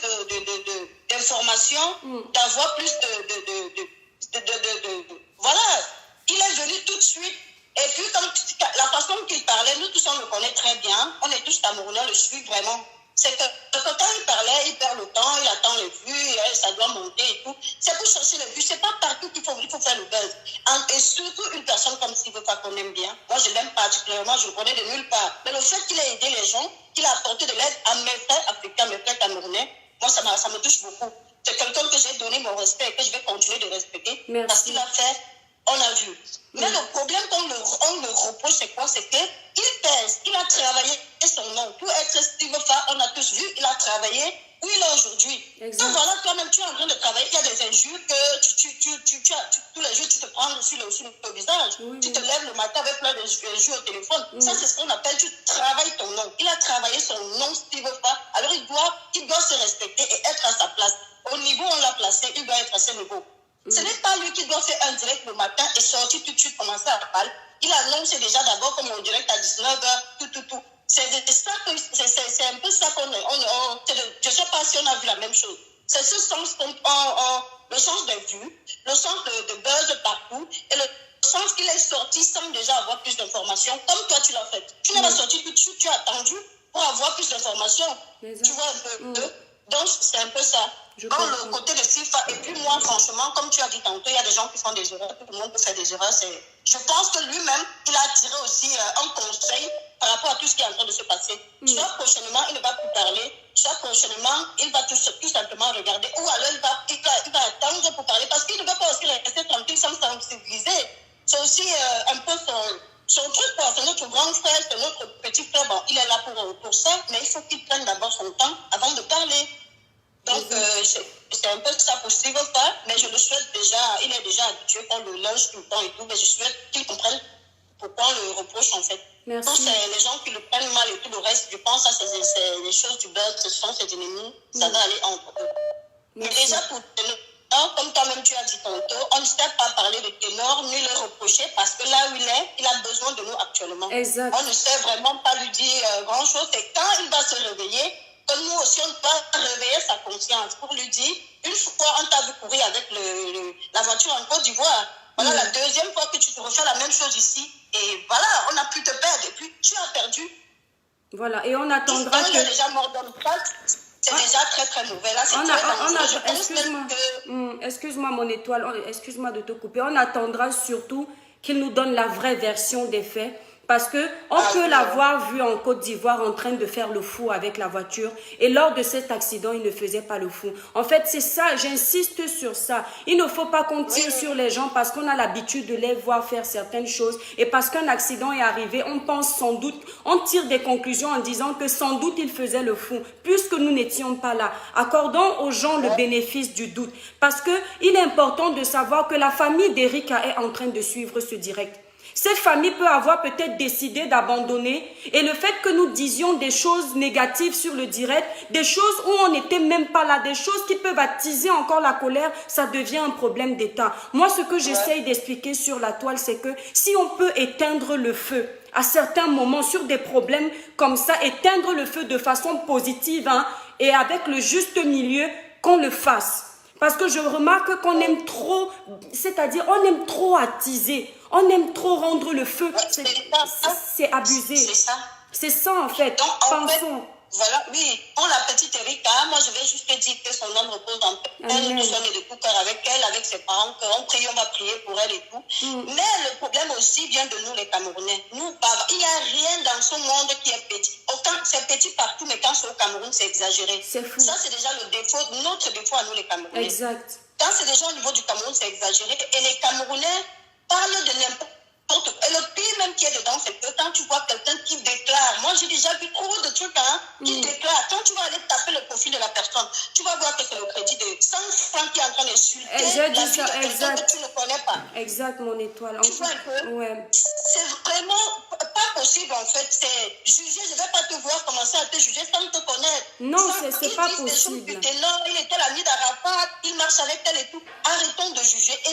d'informations, d'avoir plus voilà, il est venu tout de suite. Et puis, comme la façon qu'il parlait, nous tous, on le connaît très bien. On est tous Camerounais, on le suit vraiment. C'est que quand il parlait, il perd le temps, il attend les vues, ça doit monter et tout. C'est pour chercher les vues. C'est pas partout qu'il faut faire le buzz. Et surtout, une personne comme Sivofa qu'on aime bien. Moi, je l'aime particulièrement, je le connais de nulle part. Mais le fait qu'il ait aidé les gens, qu'il a apporté de l'aide à mes frères africains, mes frères camerounais, moi, ça me touche beaucoup. C'est quelqu'un que j'ai donné mon respect et que je vais continuer de respecter. Merci. Parce qu'il a fait, on a vu. Mais le problème qu'on le reproche, c'est quoi? C'est qu'il pèse. Il a travaillé son nom. Pour être Sivofa, on a tous vu, il a travaillé où il est aujourd'hui. Donc voilà, toi-même, tu es en train de travailler. Il y a des injures que tous les jours, tu te prends sur le visage. Oui, tu te lèves le matin avec plein d'injures au téléphone. Ça, c'est ce qu'on appelle, tu travailles ton nom. Il a travaillé son nom, Sivofa. Alors, il doit se respecter et être à sa place. Au niveau où on l'a placé, il doit être à ce niveau. Ce n'est pas lui qui doit faire un direct le matin et sortir tout de suite, commencer à parler. Il annonce déjà d'abord comme un direct à 19h, tout. C'est un peu ça qu'on est. Je ne sais pas si on a vu la même chose. C'est ce sens, le sens de vue, le sens de buzz partout et le sens qu'il est sorti sans déjà avoir plus d'informations, comme toi tu l'as fait. Tu n'as pas sorti tout de suite, tu as attendu pour avoir plus d'informations. Tu vois un peu. Donc, c'est un peu ça. Dans le côté de Sifa, et puis moi, franchement, comme tu as dit tantôt, il y a des gens qui font des erreurs, tout le monde peut faire des erreurs. Je pense que lui-même, il a tiré aussi un conseil par rapport à tout ce qui est en train de se passer. Soit prochainement, il ne va plus parler, soit prochainement, il va tout simplement regarder, ou alors il va attendre pour parler, parce qu'il ne va pas aussi rester tranquille sans sensibiliser. C'est aussi un peu son truc, c'est notre grand frère, c'est notre petit frère. Bon, il est là pour ça, mais il faut qu'il prenne d'abord son temps avant de parler. Donc, c'est un peu ça pour Sivofa, mais je le souhaite déjà, il est déjà habitué qu'on le lâche tout le temps et tout, mais je souhaite qu'il comprenne pourquoi on le reproche en fait. Merci. Donc, c'est les gens qui le prennent mal et tout le reste, je pense que c'est les choses du buzz, ce sont ses ennemis, ça va aller entre eux. Mais déjà, pour Ténor, comme toi-même tu as dit tantôt, on ne sait pas parler de Ténor ni le reprocher parce que là où il est, il a besoin de nous actuellement. Exact. On ne sait vraiment pas lui dire grand-chose, et quand il va se réveiller, que nous aussi, on doit réveiller sa conscience pour lui dire, une fois on t'a vu courir avec la voiture en Côte d'Ivoire, voilà la deuxième fois que tu te refais la même chose ici, et voilà, on a pu te perdre, et puis tu as perdu. Voilà, et on attendra que... Il est déjà mort dans le plat, c'est déjà très très mauvais. Là, excuse-moi mon étoile, excuse-moi de te couper, on attendra surtout qu'il nous donne la vraie version des faits. Parce qu'on peut l'avoir vu en Côte d'Ivoire en train de faire le fou avec la voiture. Et lors de cet accident, il ne faisait pas le fou. En fait, c'est ça, j'insiste sur ça. Il ne faut pas qu'on tire sur les gens parce qu'on a l'habitude de les voir faire certaines choses. Et parce qu'un accident est arrivé, on pense sans doute, on tire des conclusions en disant que sans doute il faisait le fou. Puisque nous n'étions pas là. Accordons aux gens le bénéfice du doute. Parce qu'il est important de savoir que la famille d'Erika est en train de suivre ce direct. Cette famille peut avoir peut-être décidé d'abandonner et le fait que nous disions des choses négatives sur le direct, des choses où on n'était même pas là, des choses qui peuvent attiser encore la colère, ça devient un problème d'État. Moi, ce que j'essaye d'expliquer sur la toile, c'est que si on peut éteindre le feu à certains moments sur des problèmes comme ça, éteindre le feu de façon positive et avec le juste milieu, qu'on le fasse. Parce que je remarque qu'on aime trop, c'est-à-dire on aime trop attiser, on aime trop rendre le feu, c'est abusé. C'est ça. C'est ça en fait, donc, pensons. Voilà, oui, pour la petite Erika, moi je vais juste te dire que son âme repose en paix. Nous sommes de tout cœur avec elle, avec ses parents, qu'on prie, on va prier pour elle et tout. Mais le problème aussi vient de nous les Camerounais. Nous, il n'y a rien dans ce monde qui est petit. Autant c'est petit partout, mais quand c'est au Cameroun, c'est exagéré. C'est fou. Ça, c'est déjà le défaut, notre défaut à nous les Camerounais. Exact. Quand c'est déjà au niveau du Cameroun, c'est exagéré. Et les Camerounais parlent de n'importe. Et le pire même qui est dedans, c'est que quand tu vois quelqu'un qui déclare, moi j'ai déjà vu trop de trucs qui déclarent, quand tu vas aller taper le profil de la personne, tu vas voir que c'est le crédit de 100 francs qui est en train d'insulter la vie de quelqu'un que tu ne connais pas. Exact, mon étoile. Tu vois un peu? Ouais. C'est vraiment pas possible en fait. C'est juger, je ne vais pas te voir commencer à te juger sans te connaître. Non, c'est pas possible. Il était l'ami d'Arafat, il marche avec elle et tout. Arrêtons de juger. Et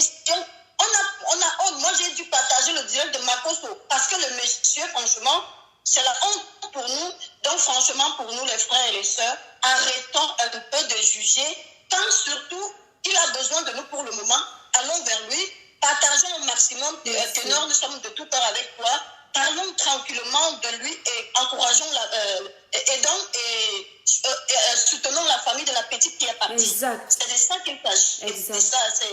moi j'ai dû partager le direct de Makoso parce que le monsieur, franchement, c'est la honte pour nous. Donc, franchement, pour nous, les frères et les sœurs, arrêtons un peu de juger. Quand surtout, il a besoin de nous pour le moment, allons vers lui, partageons au maximum. Ténor, nous sommes de tout cœur avec toi. Parlons tranquillement de lui et encourageons soutenons la famille de la petite qui est partie. Exact. C'est de ça qu'il s'agit. Exact.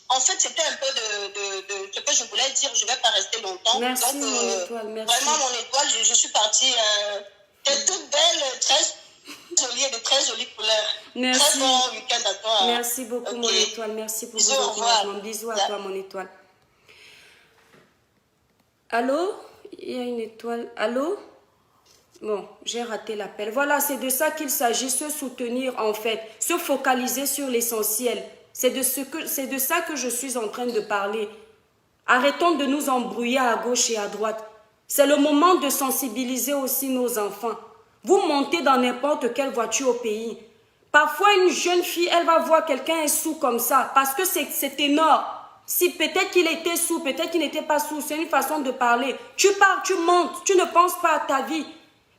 En fait, c'était un peu de ce que je voulais dire. Je ne vais pas rester longtemps. Merci, donc, mon étoile. Merci. Vraiment, mon étoile, je suis partie toute belle, très jolie et de très jolies couleurs. Merci. Très bon week-end à toi. Merci beaucoup, mon étoile. Merci pour vos encouragements. Bisous à toi, mon étoile. Allô? Il y a une étoile. Allô? Bon, j'ai raté l'appel. Voilà, c'est de ça qu'il s'agit, se soutenir en fait, se focaliser sur l'essentiel. C'est de ça que je suis en train de parler. Arrêtons de nous embrouiller à gauche et à droite. C'est le moment de sensibiliser aussi nos enfants. Vous montez dans n'importe quelle voiture au pays. Parfois, une jeune fille, elle va voir quelqu'un est sous comme ça, parce que c'est énorme. Si peut-être qu'il était sous, peut-être qu'il n'était pas sous, c'est une façon de parler. Tu pars, tu montes, tu ne penses pas à ta vie.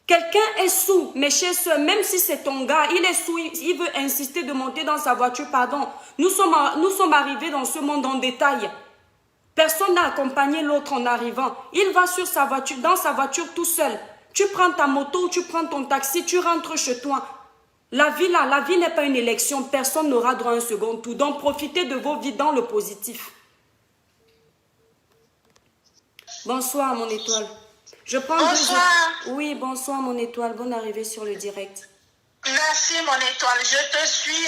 Quelqu'un est sous, mes chers soeurs, même si c'est ton gars, il est sous, il veut insister de monter dans sa voiture, pardon. Nous sommes arrivés dans ce monde en détail. Personne n'a accompagné l'autre en arrivant. Il va sur sa voiture, dans sa voiture tout seul. Tu prends ta moto ou tu prends ton taxi, tu rentres chez toi. La vie n'est pas une élection, personne n'aura droit à un second tour. Donc profitez de vos vies dans le positif. Bonsoir mon étoile. Je prends bonsoir. Oui, bonsoir mon étoile. Bonne arrivée sur le direct. Merci mon étoile. Je te suis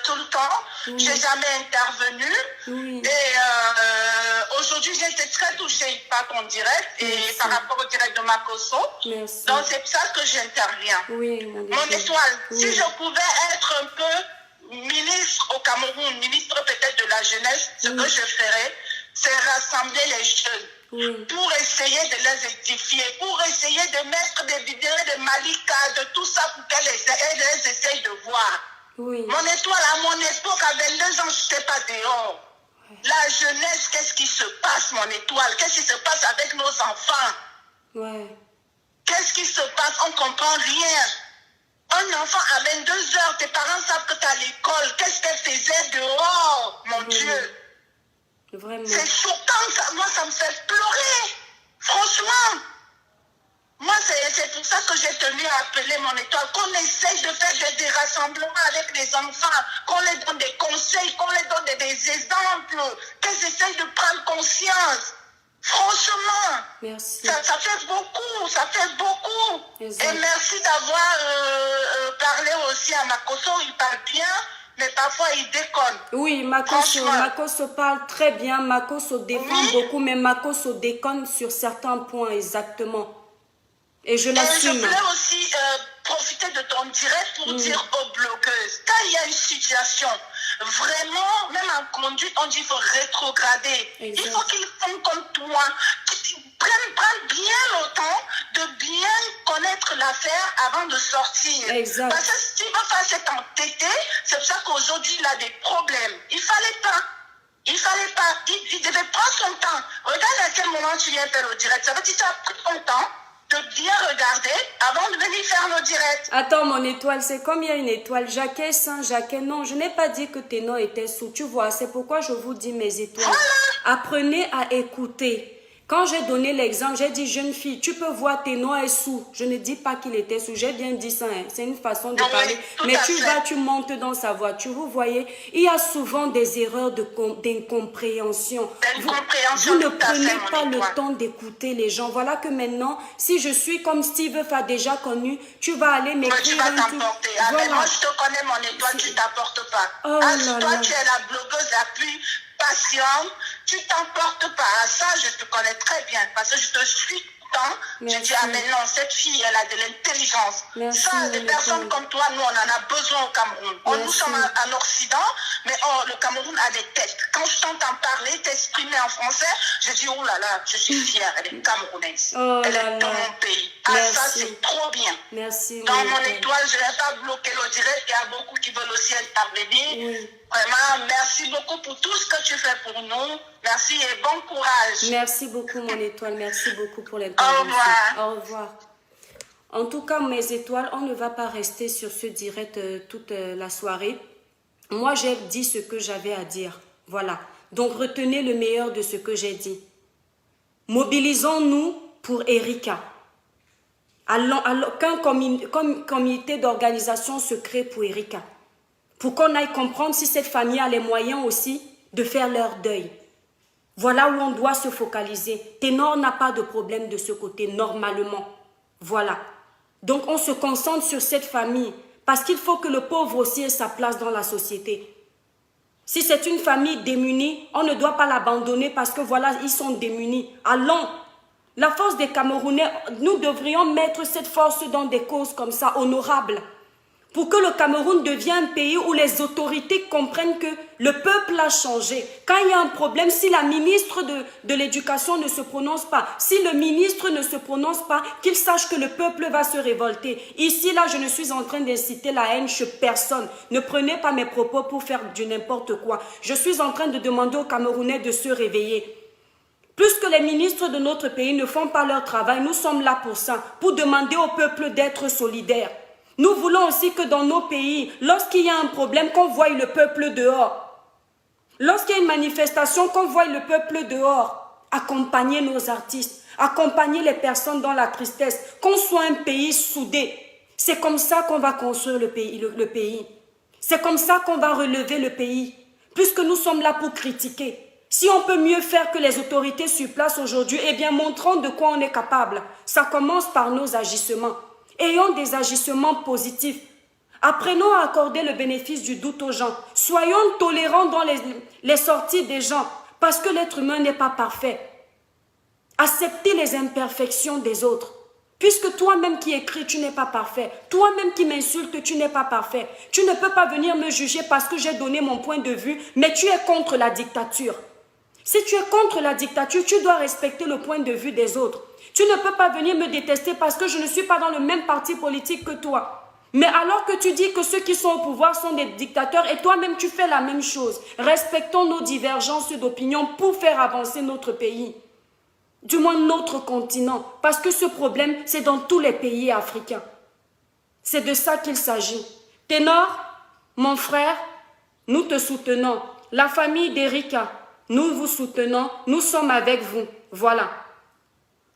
tout le temps. Oui. Je n'ai jamais intervenu. Oui. Et aujourd'hui, j'ai été très touchée par ton direct. Merci. Et par rapport au direct de Makosso. Merci. Donc c'est pour ça que j'interviens. Oui, mon étoile. Oui. Si je pouvais être un peu ministre au Cameroun, ministre peut-être de la jeunesse, ce que je ferais, c'est rassembler les jeunes. Oui. Pour essayer de les édifier, pour essayer de mettre des vidéos de Malika, de tout ça pour qu'elles essayent de voir. Oui. Mon étoile, à mon époque, à 22 ans, je n'étais pas dehors. Ouais. La jeunesse, qu'est-ce qui se passe, mon étoile? Qu'est-ce qui se passe avec nos enfants? Ouais. Qu'est-ce qui se passe? On ne comprend rien. Un enfant à 22 heures, tes parents savent que tu es à l'école. Qu'est-ce qu'elle faisait dehors, mon Dieu? Vraiment. C'est choquant, ça. Moi ça me fait pleurer. Franchement. Moi c'est pour ça que j'ai tenu à appeler mon étoile, qu'on essaye de faire des rassemblements avec les enfants, qu'on les donne des conseils, qu'on les donne des exemples, qu'elles essayent de prendre conscience. Franchement. Merci. Ça fait beaucoup, ça fait beaucoup. Exact. Et merci d'avoir parlé aussi à Makosso, il parle bien. Mais parfois, il déconne. Oui, Makosso parle très bien. Makosso défend beaucoup, mais Makosso déconne sur certains points, exactement. Et je l'assume. Je voulais aussi profiter de ton direct pour dire aux blogueuses, quand il y a une situation, vraiment, même en conduite, on dit qu'il faut rétrograder. Exact. Il faut qu'ils font comme toi. Prennent bien le temps de bien connaître l'affaire avant de sortir. Exact. Parce que si tu veux faire cet entêté, c'est pour ça qu'aujourd'hui il a des problèmes. Il fallait pas. Il devait prendre son temps. Regarde à quel moment tu viens faire le direct. Ça veut dire que tu as pris ton temps de bien regarder avant de venir faire le direct. Attends, mon étoile, c'est comme il y a une étoile. Jacquet, Saint-Jacquet, non, je n'ai pas dit que Ténor était sous. Tu vois, c'est pourquoi je vous dis mes étoiles. Voilà. Apprenez à écouter. Quand j'ai donné l'exemple, j'ai dit jeune fille, tu peux voir Ténor est sous. Je ne dis pas qu'il était sous, j'ai bien dit ça, hein. C'est une façon de parler. Mais tu montes dans sa voiture, vous voyez, il y a souvent des erreurs d'incompréhension. Vous ne prenez pas le temps d'écouter les gens. Voilà que maintenant, si je suis comme Steve a déjà connu, tu vas aller m'écrire. Tu vas t'emporter. Voilà. Moi, je te connais, mon étoile, tu ne t'apportes pas. Oh toi, tu es la blogueuse la plus patiente, tu t'emportes pas. À ça, je te connais très bien parce que je te suis tout le temps. Je dis, ah mais non, cette fille, elle a de l'intelligence. Ça, des personnes comme toi, nous, on en a besoin au Cameroun. Nous sommes en Occident, mais le Cameroun a des têtes. Quand je t'entends parler, t'exprimer en français, je dis, oh là là, je suis fière, elle est camerounaise. Elle est dans mon pays. Ah, ça, c'est trop bien. Merci. Dans mon étoile, je ne vais pas bloquer le direct. Il y a beaucoup qui veulent aussi intervenir. Oui. Vraiment, merci beaucoup pour tout ce que tu fais pour nous. Merci et bon courage. Merci beaucoup, mon étoile. Merci beaucoup pour l'intervention. Au revoir. Au revoir. En tout cas, mes étoiles, on ne va pas rester sur ce direct toute la soirée. Moi, j'ai dit ce que j'avais à dire. Voilà. Donc, retenez le meilleur de ce que j'ai dit. Mobilisons-nous pour Erika. Qu'un comité d'organisation se crée pour Erika. Pour qu'on aille comprendre si cette famille a les moyens aussi de faire leur deuil. Voilà où on doit se focaliser. Ténor n'a pas de problème de ce côté, normalement. Voilà. Donc, on se concentre sur cette famille parce qu'il faut que le pauvre aussi ait sa place dans la société. Si c'est une famille démunie, on ne doit pas l'abandonner parce que voilà, ils sont démunis. Allons. La force des Camerounais, nous devrions mettre cette force dans des causes comme ça, honorables. Pour que le Cameroun devienne un pays où les autorités comprennent que le peuple a changé. Quand il y a un problème, si la ministre de l'Éducation ne se prononce pas, si le ministre ne se prononce pas, qu'il sache que le peuple va se révolter. Ici, là, je ne suis en train d'inciter la haine chez personne. Ne prenez pas mes propos pour faire du n'importe quoi. Je suis en train de demander aux Camerounais de se réveiller. Plus que les ministres de notre pays ne font pas leur travail, nous sommes là pour ça, pour demander au peuple d'être solidaire. Nous voulons aussi que dans nos pays, lorsqu'il y a un problème, qu'on voie le peuple dehors. Lorsqu'il y a une manifestation, qu'on voie le peuple dehors. Accompagner nos artistes, accompagner les personnes dans la tristesse, qu'on soit un pays soudé. C'est comme ça qu'on va construire le pays. C'est comme ça qu'on va relever le pays. Puisque nous sommes là pour critiquer. Si on peut mieux faire que les autorités sur place aujourd'hui, eh bien montrons de quoi on est capable. Ça commence par nos agissements. Ayons des agissements positifs. Apprenons à accorder le bénéfice du doute aux gens. Soyons tolérants dans les sorties des gens, parce que l'être humain n'est pas parfait. Acceptez les imperfections des autres. Puisque toi-même qui écris, tu n'es pas parfait. Toi-même qui m'insultes, tu n'es pas parfait. Tu ne peux pas venir me juger parce que j'ai donné mon point de vue, mais tu es contre la dictature. Si tu es contre la dictature, tu dois respecter le point de vue des autres. Tu ne peux pas venir me détester parce que je ne suis pas dans le même parti politique que toi. Mais alors que tu dis que ceux qui sont au pouvoir sont des dictateurs et toi-même tu fais la même chose. Respectons nos divergences d'opinion pour faire avancer notre pays. Du moins notre continent. Parce que ce problème, c'est dans tous les pays africains. C'est de ça qu'il s'agit. Ténor, mon frère, nous te soutenons. La famille d'Erika, nous vous soutenons. Nous sommes avec vous. Voilà.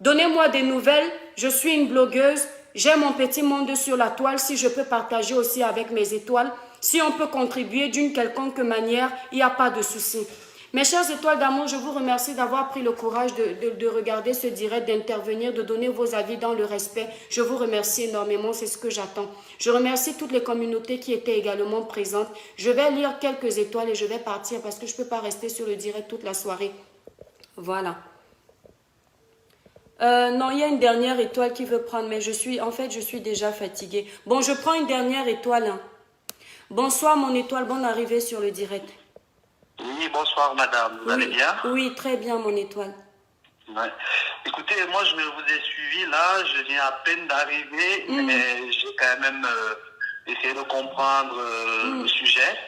Donnez-moi des nouvelles, je suis une blogueuse, j'ai mon petit monde sur la toile, si je peux partager aussi avec mes étoiles, si on peut contribuer d'une quelconque manière, il n'y a pas de souci. Mes chères étoiles d'amour, je vous remercie d'avoir pris le courage de regarder ce direct, d'intervenir, de donner vos avis dans le respect. Je vous remercie énormément, c'est ce que j'attends. Je remercie toutes les communautés qui étaient également présentes. Je vais lire quelques étoiles et je vais partir parce que je ne peux pas rester sur le direct toute la soirée. Voilà. Non, il y a une dernière étoile qui veut prendre, mais je suis déjà fatiguée. Bon, je prends une dernière étoile. Hein. Bonsoir mon étoile, bonne arrivée sur le direct. Oui, bonsoir madame, vous allez bien? Oui, très bien mon étoile. Ouais. Écoutez, moi je vous ai suivi là, je viens à peine d'arriver, mais j'ai quand même essayé de comprendre le sujet.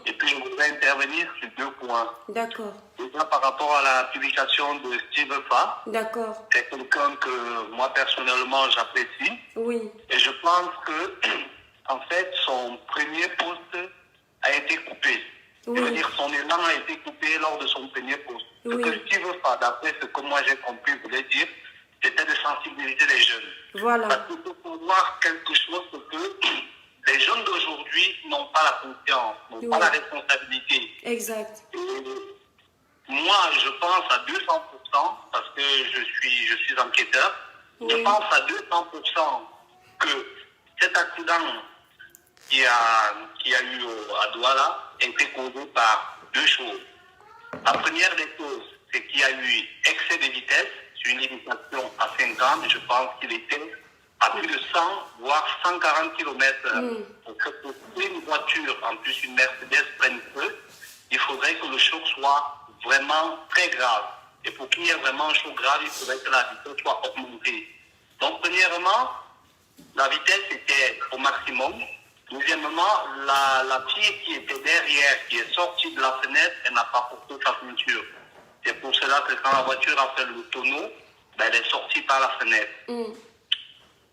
Et puis je voudrais intervenir sur 2 points. D'accord. Déjà par rapport à la publication de Steve Fa. D'accord. C'est quelqu'un que moi personnellement j'apprécie. Oui. Et je pense que en fait son premier poste a été coupé. Oui. Je veux dire, son élan a été coupé lors de son premier poste. Oui. Ce que Steve Fa, d'après ce que moi j'ai compris, voulait dire, c'était de sensibiliser les jeunes. Voilà. Parce qu'il faut savoir quelque chose, c'est que les jeunes d'aujourd'hui n'ont pas la confiance, n'ont pas la responsabilité. Exact. Et moi, je pense à 200%, parce que je suis enquêteur, je pense à 200% que cet accident qui a eu à Douala a été causé par 2 choses. La première des choses, c'est qu'il y a eu excès de vitesse sur une limitation à 50, mais je pense qu'il était à plus de 100, voire 140 km/h. Pour que une voiture, en plus une Mercedes, prenne feu, il faudrait que le choc soit vraiment très grave. Et pour qu'il y ait vraiment un choc grave, il faudrait que la vitesse soit augmentée. Donc, premièrement, la vitesse était au maximum. Deuxièmement, la fille qui était derrière, qui est sortie de la fenêtre, elle n'a pas porté sa ceinture. C'est pour cela que quand la voiture a fait le tonneau, ben, elle est sortie par la fenêtre.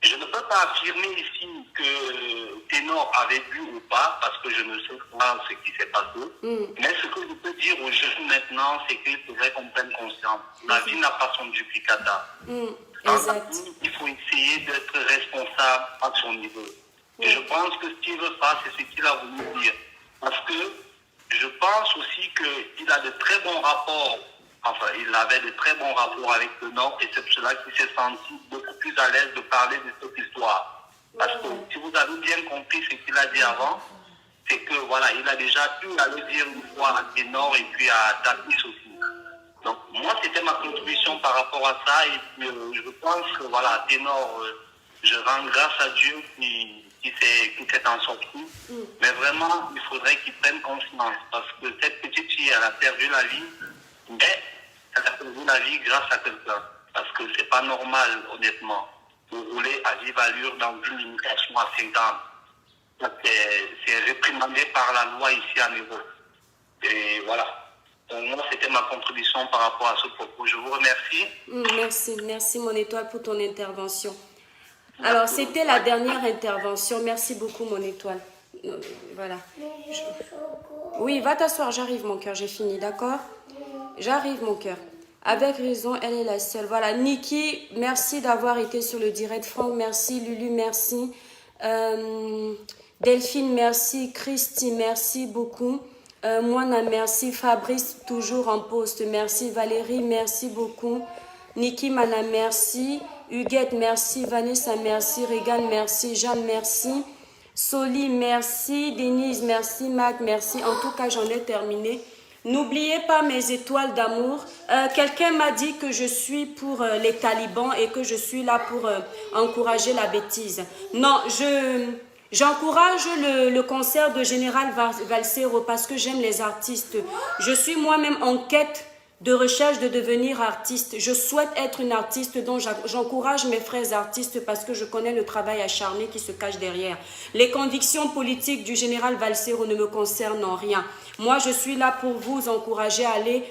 Je ne peux pas affirmer ici que Ténor avait bu ou pas, parce que je ne sais pas ce qui s'est passé. Mais ce que je peux dire aux jeunes maintenant, c'est qu'il faudrait qu'on prenne conscience. La vie n'a pas son duplicata. Dans la vie, il faut essayer d'être responsable à son niveau. Et je pense que ce qu'il veut faire, c'est ce qu'il a voulu dire. Parce que je pense aussi qu'il a de très bons rapports. Enfin, il avait de très bons rapports avec le Nord et c'est pour cela qu'il s'est senti beaucoup plus à l'aise de parler de cette histoire. Parce que si vous avez bien compris ce qu'il a dit avant, c'est que voilà, il a déjà pu aller dire une fois à Ténor et puis à Tapis aussi. Donc moi, c'était ma contribution par rapport à ça et puis je pense que voilà, Ténor, je rends grâce à Dieu qui s'est en sorti. Mais vraiment, il faudrait qu'il prenne conscience parce que cette petite fille, elle a perdu la vie. Mais elle a perdu la vie grâce à quelqu'un. Parce que c'est pas normal, honnêtement, de rouler à vive allure dans une limitation à 50. C'est réprimandé par la loi ici en Europe. Et voilà. Donc moi, c'était ma contribution par rapport à ce propos. Je vous remercie. Merci mon étoile pour ton intervention. Alors, c'était la dernière intervention. Merci beaucoup mon étoile. Voilà. Oui, va t'asseoir, j'arrive mon cœur, j'ai fini, d'accord? J'arrive, mon cœur. Avec raison, elle est la seule. Voilà, Niki, merci d'avoir été sur le direct. Franck, merci. Lulu, merci. Delphine, merci. Christy, merci beaucoup. Moana, merci. Fabrice, toujours en poste. Merci. Valérie, merci beaucoup. Niki, Mana, merci. Huguette, merci. Vanessa, merci. Regan, merci. Jeanne, merci. Soli, merci. Denise, merci. Mac, merci. En tout cas, j'en ai terminé. N'oubliez pas mes étoiles d'amour. Quelqu'un m'a dit que je suis pour les talibans et que je suis là pour encourager la bêtise. Non, j'encourage le concert de Général Valsero parce que j'aime les artistes. Je suis moi-même en quête de recherche de devenir artiste. Je souhaite être une artiste, donc j'encourage mes frères artistes parce que je connais le travail acharné qui se cache derrière. Les convictions politiques du général Valsero ne me concernent en rien. Moi, je suis là pour vous encourager à aller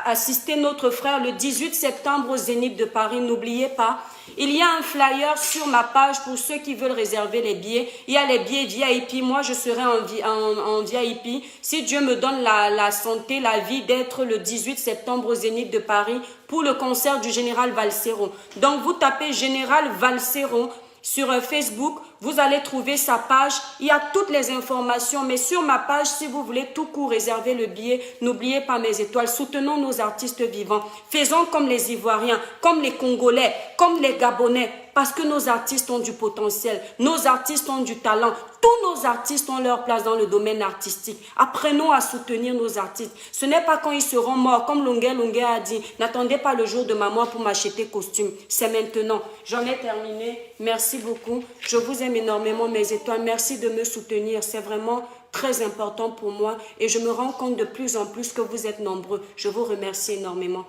assister notre frère le 18 septembre au Zénith de Paris. N'oubliez pas, il y a un flyer sur ma page pour ceux qui veulent réserver les billets. Il y a les billets VIP. Moi, je serai en VIP. Si Dieu me donne la santé, la vie d'être le 18 septembre au Zénith de Paris pour le concert du Général Valsero. Donc, vous tapez Général Valsero sur Facebook, vous allez trouver sa page. Il y a toutes les informations, mais sur ma page, si vous voulez tout court réserver le billet, n'oubliez pas mes étoiles. Soutenons nos artistes vivants. Faisons comme les Ivoiriens, comme les Congolais, comme les Gabonais, parce que nos artistes ont du potentiel, nos artistes ont du talent. Tous nos artistes ont leur place dans le domaine artistique. Apprenons à soutenir nos artistes. Ce n'est pas quand ils seront morts, comme Longuet a dit. N'attendez pas le jour de ma mort pour m'acheter costume. C'est maintenant. J'en ai terminé. Merci beaucoup. Je vous aime énormément, mes étoiles. Merci de me soutenir. C'est vraiment très important pour moi et je me rends compte de plus en plus que vous êtes nombreux. Je vous remercie énormément.